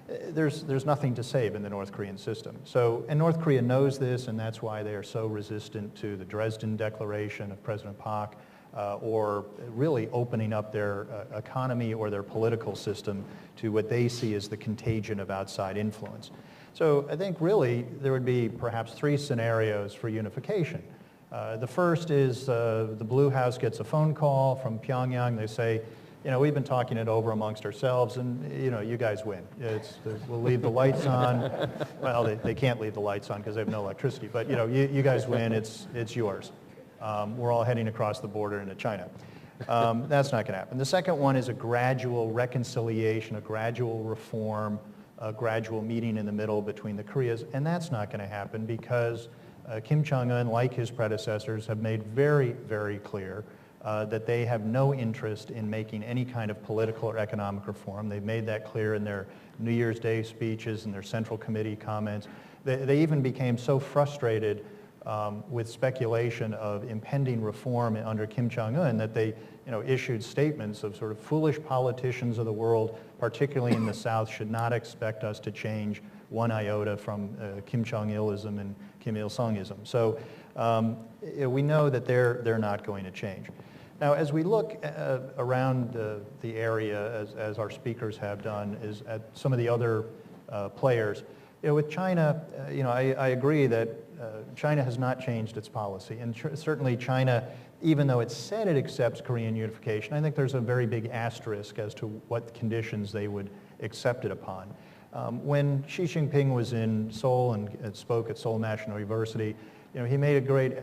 There's nothing to save in the North Korean system. And North Korea knows this, and that's why they are so resistant to the Dresden Declaration of President Park, or really opening up their economy or their political system to what they see as the contagion of outside influence. So I think really there would be perhaps 3 scenarios for unification. The first is the Blue House gets a phone call from Pyongyang. They say, we've been talking it over amongst ourselves, and you guys win. We'll leave the lights on. Well, they can't leave the lights on because they have no electricity, but you guys win. It's yours. We're all heading across the border into China. That's not going to happen. The second one is a gradual reconciliation, a gradual reform, a gradual meeting in the middle between the Koreas, and that's not going to happen because Kim Jong-un, like his predecessors, have made very, very clear that they have no interest in making any kind of political or economic reform. They've made that clear in their New Year's Day speeches and their Central Committee comments. They even became so frustrated with speculation of impending reform under Kim Jong-un that they issued statements of sort of foolish politicians of the world, particularly in the South, should not expect us to change one iota from Kim Jong-ilism and Kim Il-sungism. So we know that they're not going to change. Now, as we look around the area, as our speakers have done, is at some of the other players, with China, I agree that China has not changed its policy, and certainly China, even though it said it accepts Korean unification, I think there's a very big asterisk as to what conditions they would accept it upon. When Xi Jinping was in Seoul and spoke at Seoul National University, he made a great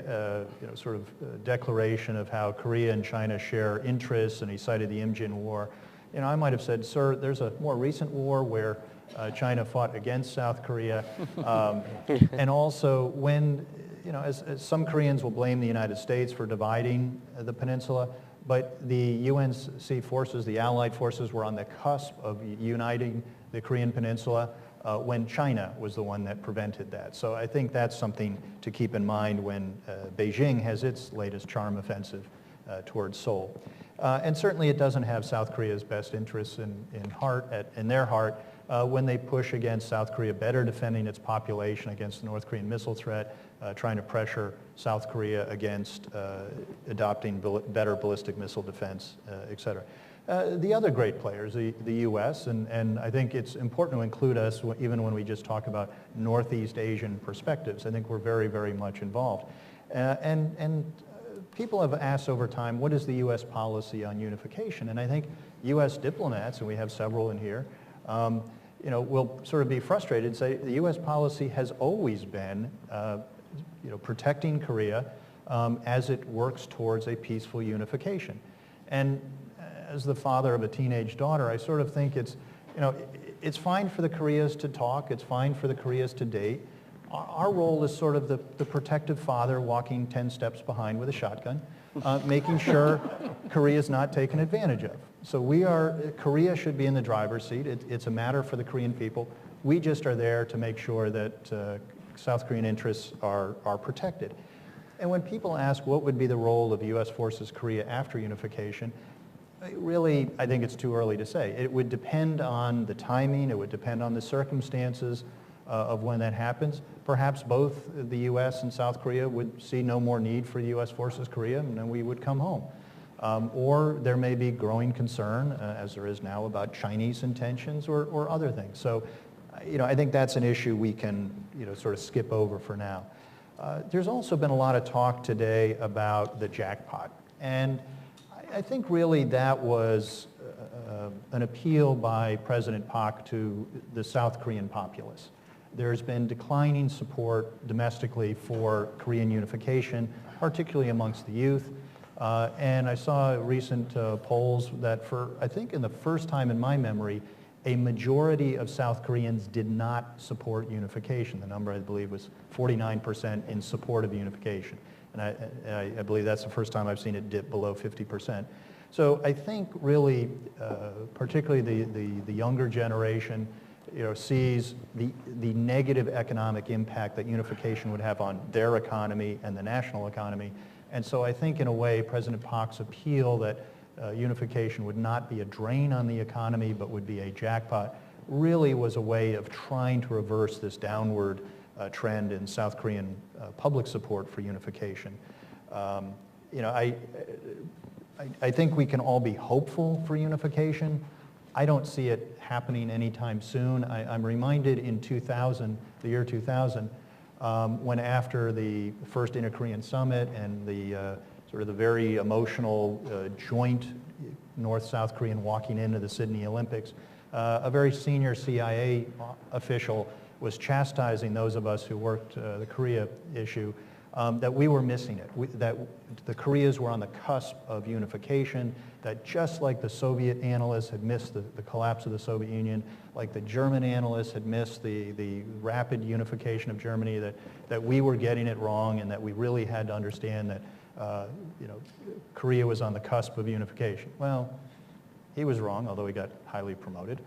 sort of declaration of how Korea and China share interests, and he cited the Imjin War. I might have said, sir, there's a more recent war where China fought against South Korea, and also when, as some Koreans will blame the United States for dividing the peninsula, but the UNC forces, the Allied forces, were on the cusp of uniting the Korean peninsula when China was the one that prevented that. So I think that's something to keep in mind when Beijing has its latest charm offensive towards Seoul. And certainly it doesn't have South Korea's best interests in their heart when they push against South Korea better defending its population against the North Korean missile threat, trying to pressure South Korea against adopting better ballistic missile defense, et cetera. The other great players, the U.S., and I think it's important to include us even when we just talk about Northeast Asian perspectives. I think we're very, very much involved. And people have asked over time, what is the U.S. policy on unification? And I think U.S. diplomats, and we have several in here, will sort of be frustrated and say the U.S. policy has always been, protecting Korea as it works towards a peaceful unification. And as the father of a teenage daughter, I sort of think it's fine for the Koreas to talk, it's fine for the Koreas to date. Our role is sort of the protective father walking 10 steps behind with a shotgun, making sure Korea is not taken advantage of. So Korea should be in the driver's seat. It's a matter for the Korean people. We just are there to make sure that South Korean interests are protected. And when people ask what would be the role of U.S. forces Korea after unification, really, I think it's too early to say. It would depend on the timing, it would depend on the circumstances of when that happens. Perhaps both the U.S. and South Korea would see no more need for U.S. forces Korea, and then we would come home. Or there may be growing concern, as there is now, about Chinese intentions or other things. So, I think that's an issue we can, sort of skip over for now. There's also been a lot of talk today about the jackpot. And I think really that was an appeal by President Park to the South Korean populace. There's been declining support domestically for Korean unification, particularly amongst the youth. And I saw recent polls that I think in the first time in my memory, a majority of South Koreans did not support unification. The number, I believe, was 49% in support of unification. And I believe that's the first time I've seen it dip below 50%. So I think really, particularly the younger generation, sees the negative economic impact that unification would have on their economy and the national economy. And so I think in a way, President Park's appeal that unification would not be a drain on the economy, but would be a jackpot, really was a way of trying to reverse this downward trend in South Korean public support for unification. I think we can all be hopeful for unification. I don't see it happening anytime soon. I'm reminded in 2000, the year 2000, when after the first Inter-Korean Summit and the sort of the very emotional joint North-South Korean walking into the Sydney Olympics, a very senior CIA official was chastising those of us who worked the Korea issue that we were missing it, that the Koreas were on the cusp of unification, that just like the Soviet analysts had missed the collapse of the Soviet Union, like the German analysts had missed the rapid unification of Germany, that we were getting it wrong and that we really had to understand that Korea was on the cusp of unification. Well, he was wrong, although he got highly promoted.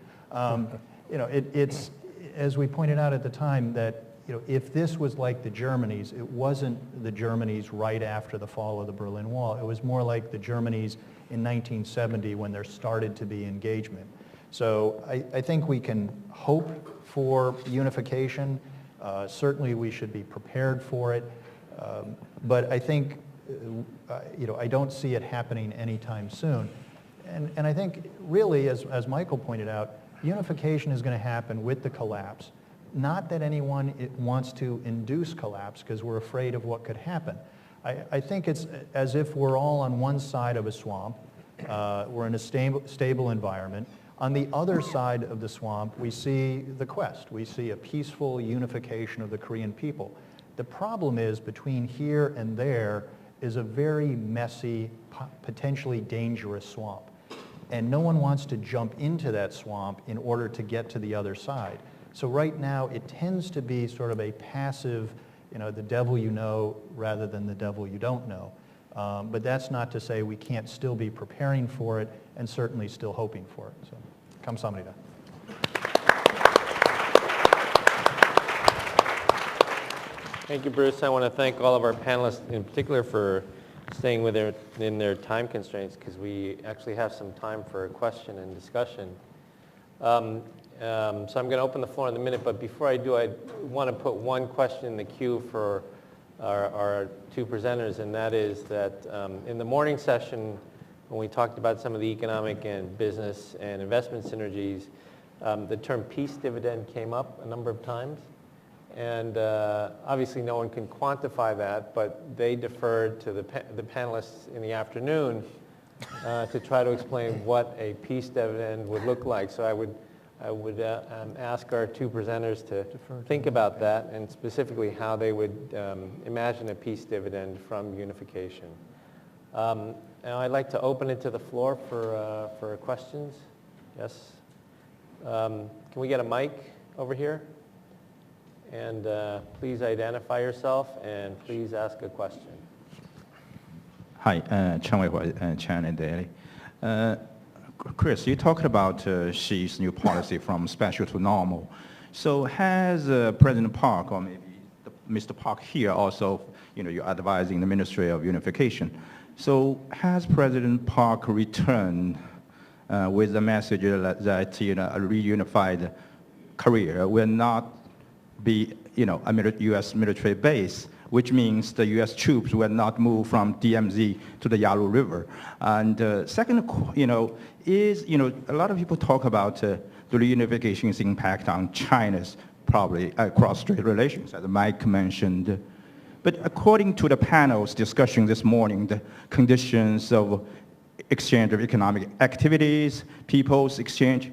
It's, as we pointed out at the time, that if this was like the Germanys, it wasn't the Germanys right after the fall of the Berlin Wall. It was more like the Germanys in 1970 when there started to be engagement. So I think we can hope for unification. Certainly we should be prepared for it. But I think, I don't see it happening anytime soon. And I think really, as Michael pointed out, unification is going to happen with the collapse. Not that anyone wants to induce collapse because we're afraid of what could happen. I think it's as if we're all on one side of a swamp. We're in a stable environment. On the other side of the swamp, we see the quest. We see a peaceful unification of the Korean people. The problem is between here and there is a very messy, potentially dangerous swamp. And no one wants to jump into that swamp in order to get to the other side. So right now, it tends to be sort of a passive, the devil you know rather than the devil you don't know. But that's not to say we can't still be preparing for it and certainly still hoping for it. So, 감사합니다. Thank you, Bruce. I want to thank all of our panelists in particular for staying within their time constraints, because we actually have some time for a question and discussion. So I'm going to open the floor in a minute, but before I do, I want to put one question in the queue for our two presenters, and that is that in the morning session, when we talked about some of the economic and business and investment synergies, the term peace dividend came up a number of times. And obviously no one can quantify that, but they deferred to the panelists in the afternoon to try to explain what a peace dividend would look like. So I would ask our two presenters to think about that, and specifically how they would imagine a peace dividend from unification. Now I'd like to open it to the floor for questions. Yes? Can we get a mic over here? And please identify yourself and please ask a question. Hi, Chen Weihua, China Daily. Chris, you talked about Xi's new policy from special to normal. So has President Park, or maybe Mr. Park here also, you're advising the Ministry of Unification. So has President Park returned with the message that a reunified Korea will not be, a U.S. military base, which means the U.S. troops will not move from DMZ to the Yalu River. And second, is, a lot of people talk about the reunification's impact on China's probably cross-strait relations, as Mike mentioned. But according to the panel's discussion this morning, the conditions of exchange of economic activities, people's exchange,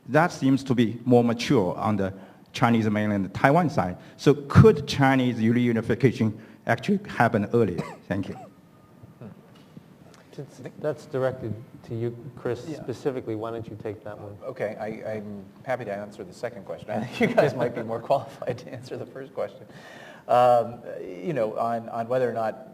that seems to be more mature on the Chinese mainland Taiwan side. So could Chinese reunification actually happen earlier? Thank you. That's directed to you, Chris, specifically. Why don't you take that one? Okay, I'm happy to answer the second question. I think you guys might be more qualified to answer the first question. On whether or not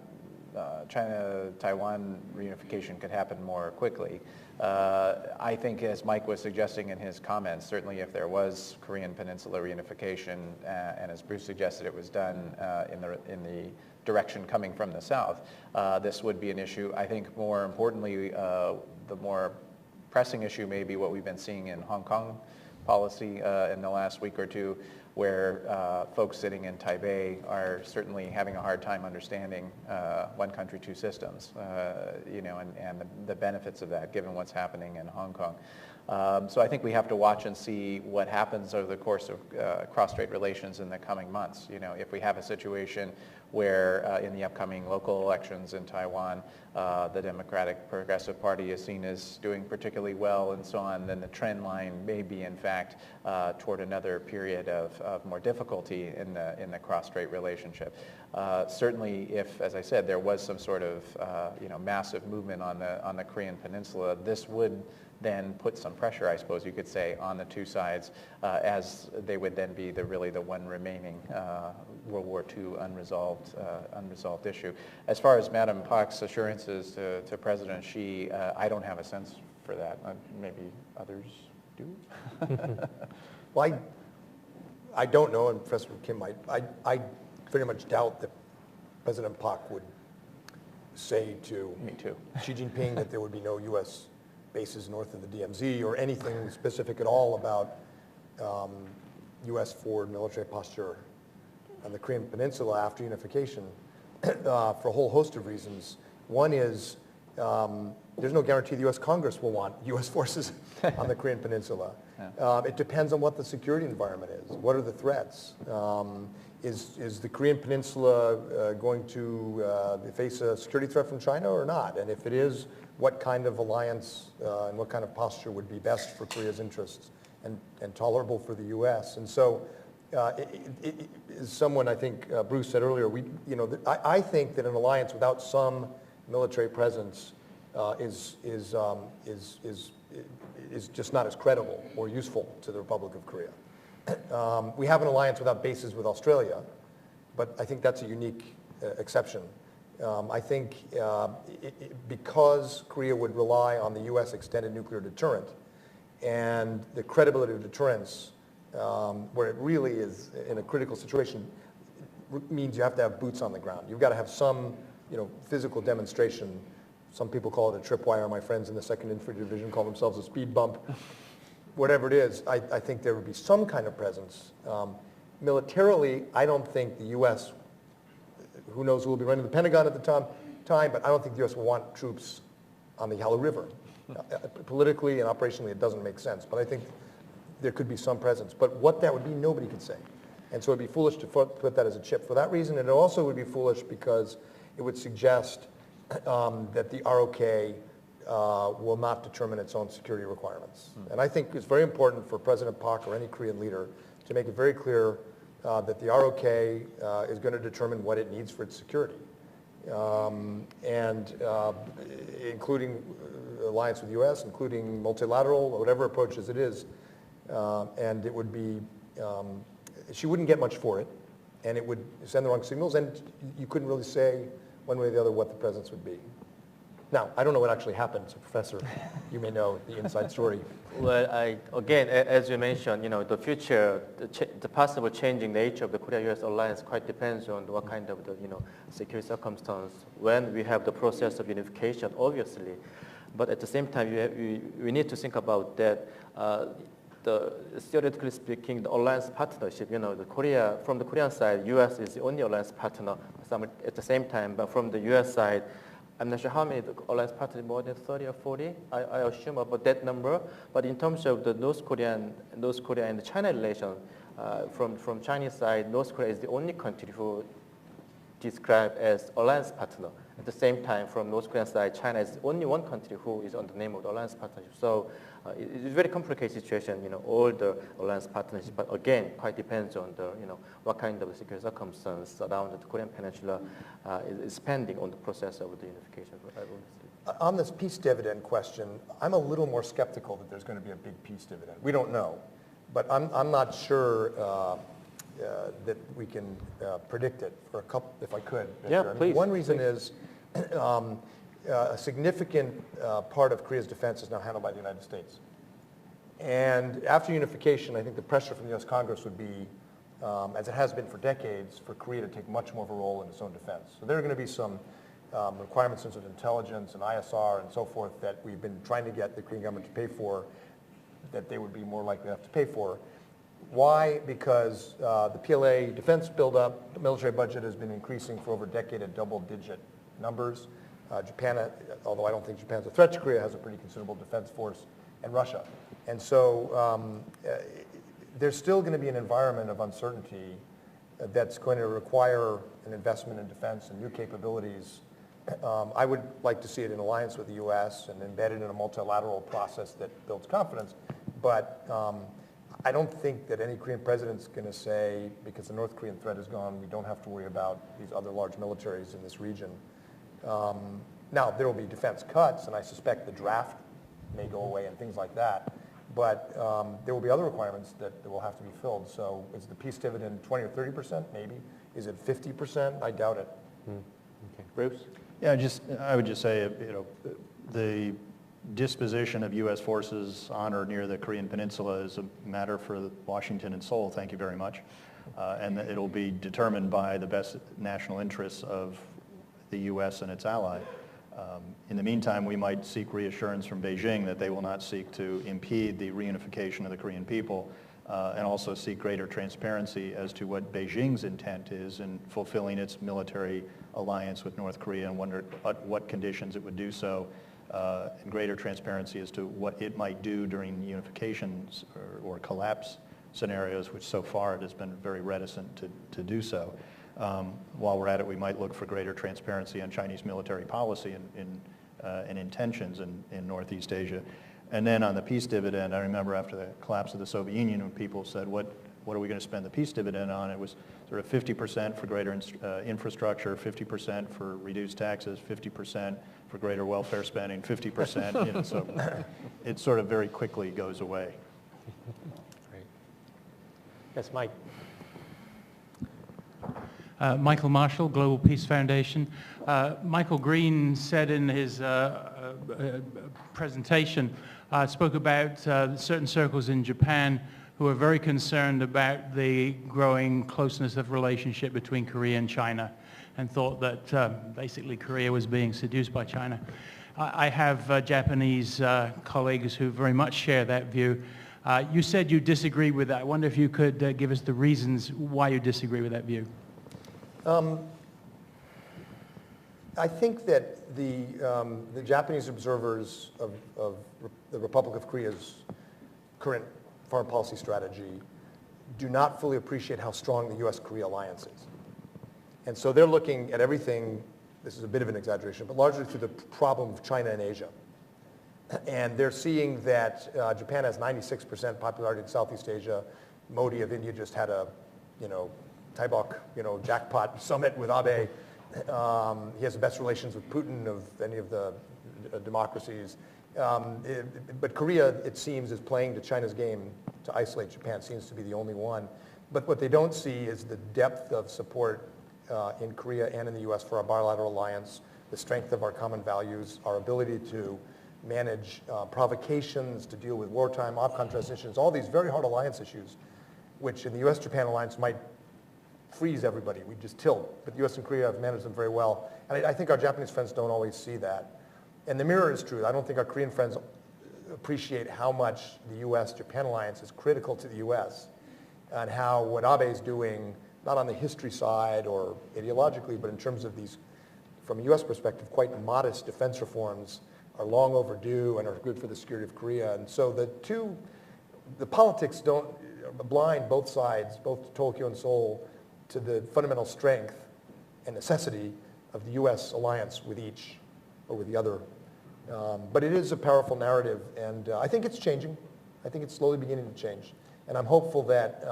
China-Taiwan reunification could happen more quickly. I think, as Mike was suggesting in his comments, certainly if there was Korean Peninsula reunification, and as Bruce suggested, it was done in the direction coming from the south, this would be an issue. I think more importantly, the more pressing issue may be what we've been seeing in Hong Kong policy in the last week or two, where folks sitting in Taipei are certainly having a hard time understanding one country, two systems, and the benefits of that, given what's happening in Hong Kong. So I think we have to watch and see what happens over the course of cross-strait relations in the coming months. If we have a situation where in the upcoming local elections in Taiwan, the Democratic Progressive Party is seen as doing particularly well and so on, then the trend line may be, in fact, toward another period of more difficulty in the cross-strait relationship. Certainly, if, as I said, there was some sort of massive movement on the Korean Peninsula, this would then put some pressure, I suppose you could say, on the two sides, as they would then be really the one remaining World War II unresolved issue. As far as Madam Park's assurances to President Xi, I don't have a sense for that. Maybe others do. Well, I don't know, and Professor Kim might. I very much doubt that President Park would say to Me too. Xi Jinping that there would be no U.S. bases north of the DMZ or anything specific at all about U.S. forward military posture on the Korean Peninsula after unification for a whole host of reasons. One is there's no guarantee the U.S. Congress will want U.S. forces on the Korean Peninsula. Yeah. It depends on what the security environment is. What are the threats? Is the Korean Peninsula going to face a security threat from China or not? And if it is, what kind of alliance and what kind of posture would be best for Korea's interests and tolerable for the U.S.? And so, as someone, I think Bruce said earlier, I think that an alliance without some military presence is just not as credible or useful to the Republic of Korea. We have an alliance without bases with Australia, but I think that's a unique exception. I think because Korea would rely on the U.S. extended nuclear deterrent and the credibility of deterrence, where it really is in a critical situation, means you have to have boots on the ground. You've got to have some physical demonstration. Some people call it a tripwire. My friends in the 2nd Infantry Division call themselves a speed bump. Whatever it is, I think there would be some kind of presence. Militarily, I don't think the U.S., who knows who will be running the Pentagon at the time, but I don't think the U.S. will want troops on the Yalu River. Politically and operationally, it doesn't make sense, but I think there could be some presence. But what that would be, nobody could say. And so it would be foolish to put that as a chip for that reason. And it also would be foolish because it would suggest that the ROK will not determine its own security requirements. And I think it's very important for President Park or any Korean leader to make it very clear that the ROK is going to determine what it needs for its security, including alliance with the U.S., including multilateral, or whatever approaches it is. And it would be, she wouldn't get much for it, and it would send the wrong signals, and you couldn't really say one way or the other what the presence would be. Now, I don't know what actually happened, so Professor, you may know the inside story. Well, again, as you mentioned, the future, the possible changing nature of the Korea-U.S. alliance quite depends on what kind of security circumstance when we have the process of unification, obviously. But at the same time, we need to think about that. Theoretically speaking, the alliance partnership, from the Korean side, U.S. is the only alliance partner. At the same time, but from the U.S. side, I'm not sure how many alliance partners, more than 30 or 40, I assume about that number. But in terms of the North Korea and the China relation, from Chinese side, North Korea is the only country who described as alliance partner. At the same time, from North Korean side, China is only one country who is on the name of the alliance partnership. So it's a very complicated situation, all the alliance partnerships, but again, quite depends on the, what kind of security circumstance around the Korean Peninsula is pending on the process of the unification. On this peace dividend question, I'm a little more skeptical that there's going to be a big peace dividend. We don't know, but I'm not sure that we can predict it for a couple, if I could. Yeah, please. One reason is a significant part of Korea's defense is now handled by the United States. And after unification, I think the pressure from the U.S. Congress would be, as it has been for decades, for Korea to take much more of a role in its own defense. So there are going to be some requirements in terms of intelligence and ISR and so forth that we've been trying to get the Korean government to pay for, that they would be more likely to have to pay for. Why? Because the PLA defense buildup, the military budget has been increasing for over a decade at double-digit numbers. Japan, although I don't think Japan's a threat to Korea, has a pretty considerable defense force, and Russia. And so there's still going to be an environment of uncertainty that's going to require an investment in defense and new capabilities. I would like to see it in alliance with the U.S. and embedded in a multilateral process that builds confidence. But I don't think that any Korean president's going to say, because the North Korean threat is gone, we don't have to worry about these other large militaries in this region. Now, there will be defense cuts, and I suspect the draft may go away and things like that. But there will be other requirements that will have to be filled. So is the peace dividend 20 or 30%? Maybe. Is it 50%? I doubt it. Okay. Bruce? Yeah, I would just say, the disposition of U.S. forces on or near the Korean Peninsula is a matter for Washington and Seoul, thank you very much. And it'll be determined by the best national interests of the U.S. and its ally. In the meantime, we might seek reassurance from Beijing that they will not seek to impede the reunification of the Korean people, and also seek greater transparency as to what Beijing's intent is in fulfilling its military alliance with North Korea, and wonder at what conditions it would do so, and greater transparency as to what it might do during unifications or collapse scenarios, which so far it has been very reticent to do so. While we're at it, we might look for greater transparency on Chinese military policy and intentions in Northeast Asia. And then on the peace dividend, I remember after the collapse of the Soviet Union, when people said, what are we going to spend the peace dividend on? It was sort of 50% for greater infrastructure, 50% for reduced taxes, 50% for greater welfare spending, 50%, so it sort of very quickly goes away. Great. Yes, Mike. Michael Marshall, Global Peace Foundation. Michael Green said in his presentation, spoke about certain circles in Japan who are very concerned about the growing closeness of relationship between Korea and China, and thought that basically Korea was being seduced by China. I have Japanese colleagues who very much share that view. You said you disagree with that. I wonder if you could give us the reasons why you disagree with that view. I think that the Japanese observers of the Republic of Korea's current foreign policy strategy do not fully appreciate how strong the U.S.-Korea alliance is. And so they're looking at everything, this is a bit of an exaggeration, but largely through the problem of China and Asia. And they're seeing that Japan has 96% popularity in Southeast Asia. Modi of India just had a, Taibok, jackpot summit with Abe. He has the best relations with Putin of any of the democracies. But Korea, it seems, is playing to China's game to isolate Japan. Seems to be the only one. But what they don't see is the depth of support in Korea and in the U.S. for our bilateral alliance, the strength of our common values, our ability to manage provocations, to deal with wartime, op-con transitions, all these very hard alliance issues, which in the U.S.-Japan alliance might freeze everybody. We just tilt. But the U.S. and Korea have managed them very well. And I think our Japanese friends don't always see that. And the mirror is true. I don't think our Korean friends appreciate how much the U.S.-Japan alliance is critical to the U.S. and how what Abe is doing, not on the history side or ideologically, but in terms of these, from a U.S. perspective, quite modest defense reforms are long overdue and are good for the security of Korea. And so the politics don't blind both sides, both Tokyo and Seoul, to the fundamental strength and necessity of the U.S. alliance with each or with the other. But it is a powerful narrative, and I think it's changing. I think it's slowly beginning to change. And I'm hopeful that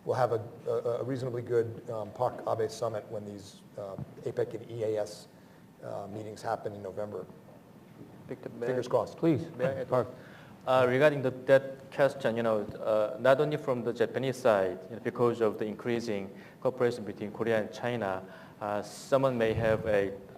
we'll have a reasonably good PARC-Abe summit when these APEC and EAS meetings happen in November. Fingers crossed. Please. Park. Regarding that question, not only from the Japanese side, because of the increasing cooperation between Korea and China, someone may have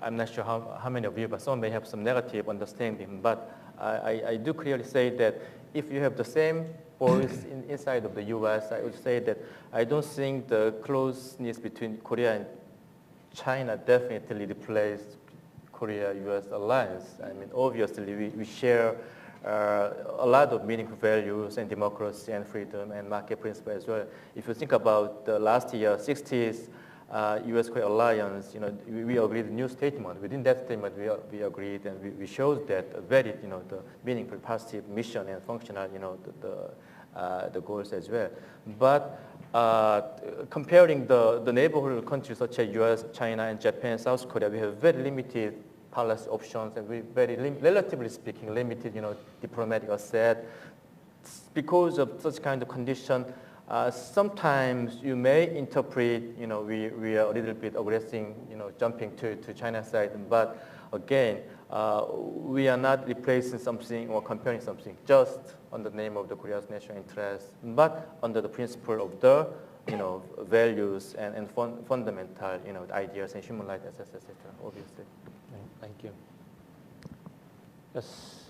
I'm not sure how many of you, but someone may have some negative understanding. But I do clearly say that if you have the same voice inside of the U.S., I would say that I don't think the closeness between Korea and China definitely replaced Korea-U.S. alliance. I mean, obviously, we share a lot of meaningful values and democracy and freedom and market principle as well. If you think about the last year, 60s U.S.-Korea alliance, we agreed a new statement. Within that statement, we agreed and we showed that very, the meaningful positive mission and functional, the goals as well. But comparing the neighborhood countries such as U.S., China, and Japan, South Korea, we have very limited policy options and relatively speaking, limited, diplomatic asset. Because of such kind of condition, sometimes you may interpret, we are a little bit aggressive, jumping to China's side. But again, we are not replacing something or comparing something just on the name of the Korea's national interest, but under the principle of the, values and fundamental, ideas and human rights, etc., obviously. Thank you. Yes.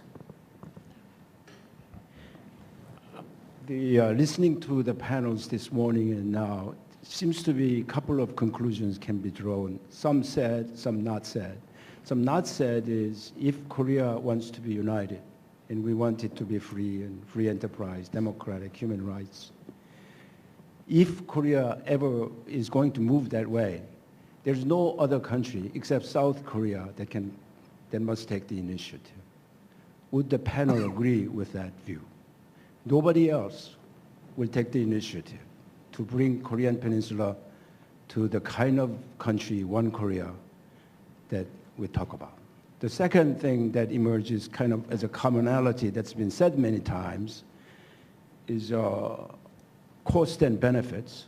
Listening to the panels this morning and now, seems to be a couple of conclusions can be drawn. Some said, some not said. Some not said is if Korea wants to be united, and we want it to be free and free enterprise, democratic, human rights, if Korea ever is going to move that way, there's no other country except South Korea that must take the initiative. Would the panel agree with that view? Nobody else will take the initiative to bring Korean Peninsula to the kind of country, one Korea, that we talk about. The second thing that emerges kind of as a commonality that's been said many times is cost and benefits.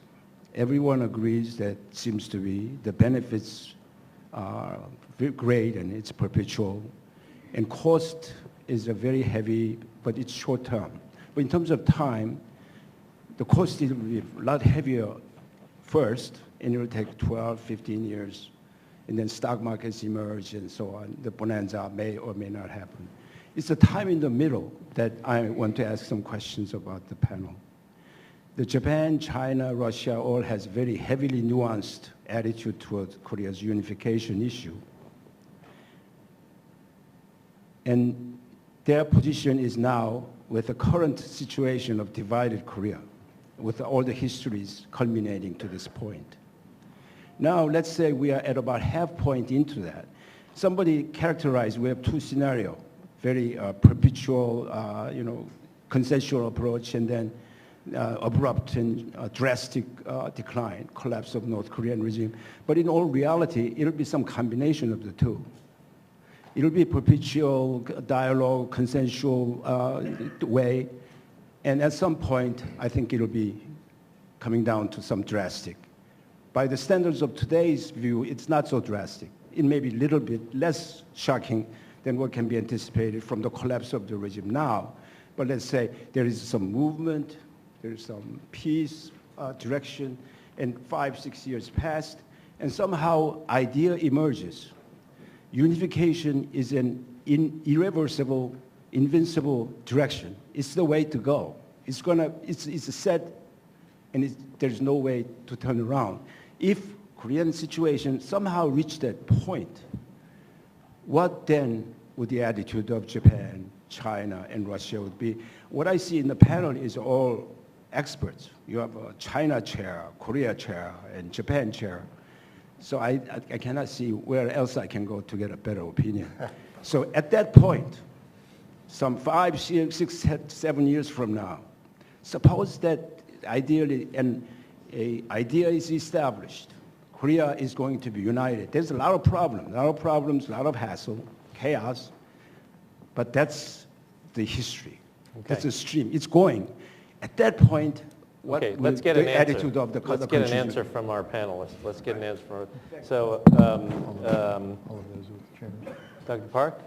Everyone agrees that seems to be the benefits are very great and it's perpetual. And cost is a very heavy, but it's short term. But in terms of time, the cost will be a lot heavier first, and it will take 12, 15 years. And then stock markets emerge and so on. The bonanza may or may not happen. It's the time in the middle that I want to ask some questions about the panel. The Japan, China, Russia all has very heavily nuanced attitude towards Korea's unification issue. And their position is now, with the current situation of divided Korea, with all the histories culminating to this point. Now, let's say we are at about half point into that. Somebody characterized, we have two scenarios, very perpetual, consensual approach, and then abrupt and drastic decline, collapse of North Korean regime. But in all reality, it'll be some combination of the two. It'll be perpetual dialogue, consensual way, and at some point, I think it'll be coming down to some drastic. By the standards of today's view, it's not so drastic. It may be a little bit less shocking than what can be anticipated from the collapse of the regime now. But let's say there is some movement, there is some peace, direction, and 5-6 years passed, and somehow idea emerges. Unification is an irreversible, invincible direction. It's the way to go. It's a set, and there's no way to turn around. If Korean situation somehow reached that point, what then would the attitude of Japan, China, and Russia would be? What I see in the panel is all experts. You have a China chair, Korea chair, and Japan chair. So I cannot see where else I can go to get a better opinion. So at that point, some 5, 6, 7 years from now, suppose that ideally an idea is established. Korea is going to be united. There's a lot of problems, a lot of hassle, chaos, but that's the history. Okay. That's the stream. It's going. At that point, what Okay, will let's get the an answer. attitude of the Let's get an answer from our panelists. Let's get an answer from. So, Dr. Park.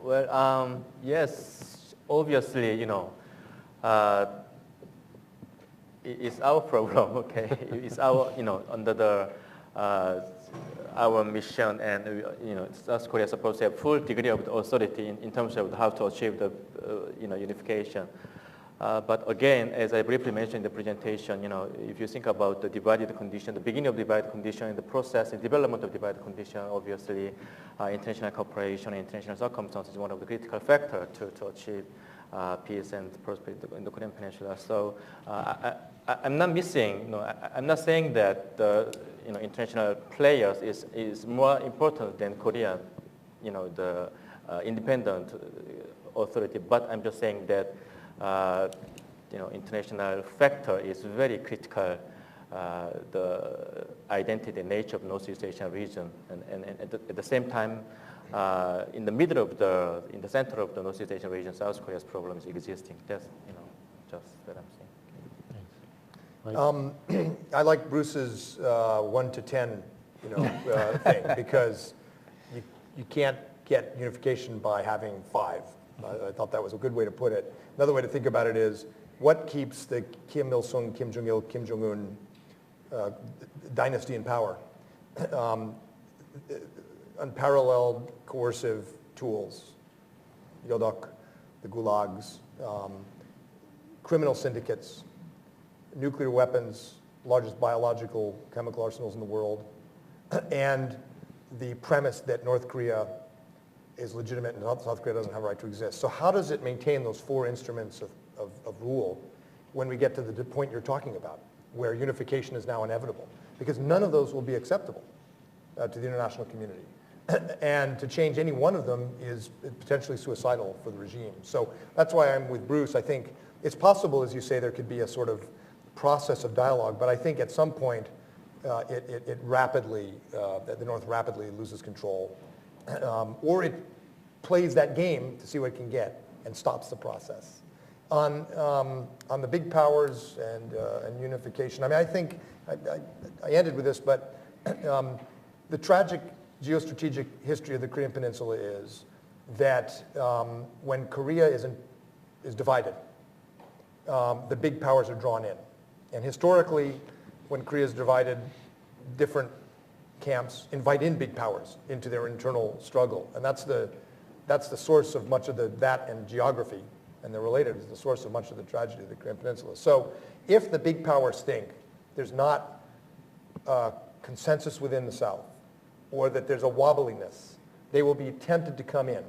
Well, yes, obviously, you know, it's our problem, okay? It's our, you know, under the, our mission, and, you know, South Korea is supposed to have full degree of authority in terms of how to achieve the, you know, unification. But again, as I briefly mentioned in the presentation, you know, if you think about the divided condition, the beginning of divided condition, and the process and development of divided condition, obviously, international cooperation and international circumstances is one of the critical factors to achieve peace and prosperity in the Korean Peninsula. So I'm not missing, you know, I'm not saying that the, you know, international players is more important than Korea, you know, the independent authority. But I'm just saying that you know, international factor is very critical, the identity and nature of Northeast Asian region, and at the same time, in the middle of the, in the center of the Northeast Asian region, South Korea's problem is existing. That's, you know, just what I'm saying. I like Bruce's 1 to 10, you know, thing, because you can't get unification by having 5. I thought that was a good way to put it. Another way to think about it is, what keeps the Kim Il-sung, Kim Jong-il, Kim Jong-un dynasty in power? Unparalleled coercive tools, Yodok, the gulags, criminal syndicates, nuclear weapons, largest biological chemical arsenals in the world, and the premise that North Korea is legitimate and South Korea doesn't have a right to exist. So how does it maintain those 4 instruments of rule when we get to the point you're talking about, where unification is now inevitable? Because none of those will be acceptable to the international community. And to change any one of them is potentially suicidal for the regime. So that's why I'm with Bruce. I think it's possible, as you say, there could be a sort of process of dialogue, but I think at some point it rapidly, the North rapidly loses control. Or it plays that game to see what it can get and stops the process. On the big powers and unification, I mean, I think, I ended with this, but the tragic geostrategic history of the Korean Peninsula is that when Korea is divided, the big powers are drawn in. And historically, when Korea is divided, different camps invite in big powers into their internal struggle. And that's the source of much of that and geography, and they're related, is the source of much of the tragedy of the Korean Peninsula. So if the big powers think there's not consensus within the South, or that there's a wobbliness, they will be tempted to come in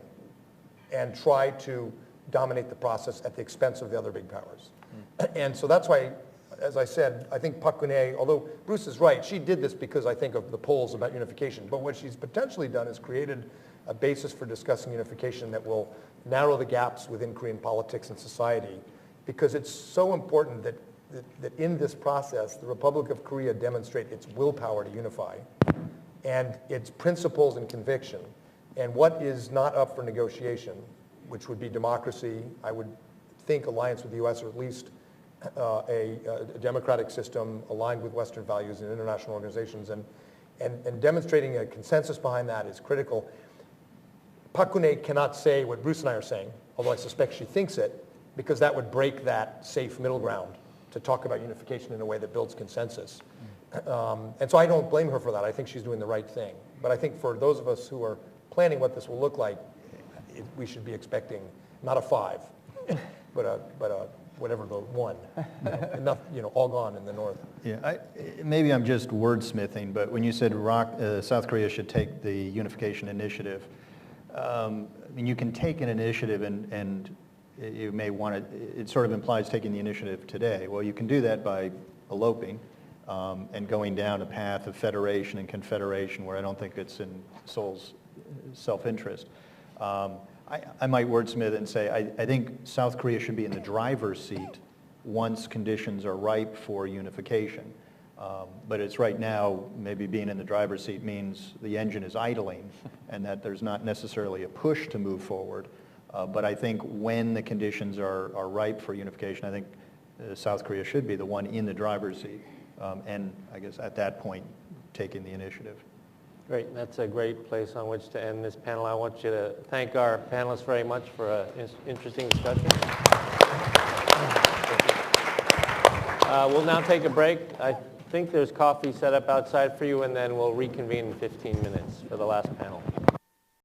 and try to dominate the process at the expense of the other big powers. And so that's why, as I said, I think Park Geun-hye, although Bruce is right, she did this because I think of the polls about unification. But what she's potentially done is created a basis for discussing unification that will narrow the gaps within Korean politics and society because it's so important that in this process, the Republic of Korea demonstrate its willpower to unify and its principles and conviction. And what is not up for negotiation, which would be democracy, I would think alliance with the U.S., or at least a democratic system aligned with Western values in international organizations, and demonstrating a consensus behind that is critical. Park Geun-hye cannot say what Bruce and I are saying, although I suspect she thinks it, because that would break that safe middle ground to talk about unification in a way that builds consensus. And so I don't blame her for that. I think she's doing the right thing. But I think for those of us who are planning what this will look like, we should be expecting not a 5, but a whatever the 1. Enough, all gone in the north. Yeah, maybe I'm just wordsmithing, but when you said South Korea should take the unification initiative, I mean, you can take an initiative and you may want to, it sort of implies taking the initiative today. Well, you can do that by eloping and going down a path of federation and confederation where I don't think it's in Seoul's self-interest. I might wordsmith it and say, I think South Korea should be in the driver's seat once conditions are ripe for unification. But it's right now, maybe being in the driver's seat means the engine is idling and that there's not necessarily a push to move forward. But I think when the conditions are ripe for unification, I think South Korea should be the one in the driver's seat. And I guess at that point, taking the initiative. Great. That's a great place on which to end this panel. I want you to thank our panelists very much for an interesting discussion. We'll now take a break. I think there's coffee set up outside for you, and then we'll reconvene in 15 minutes for the last panel.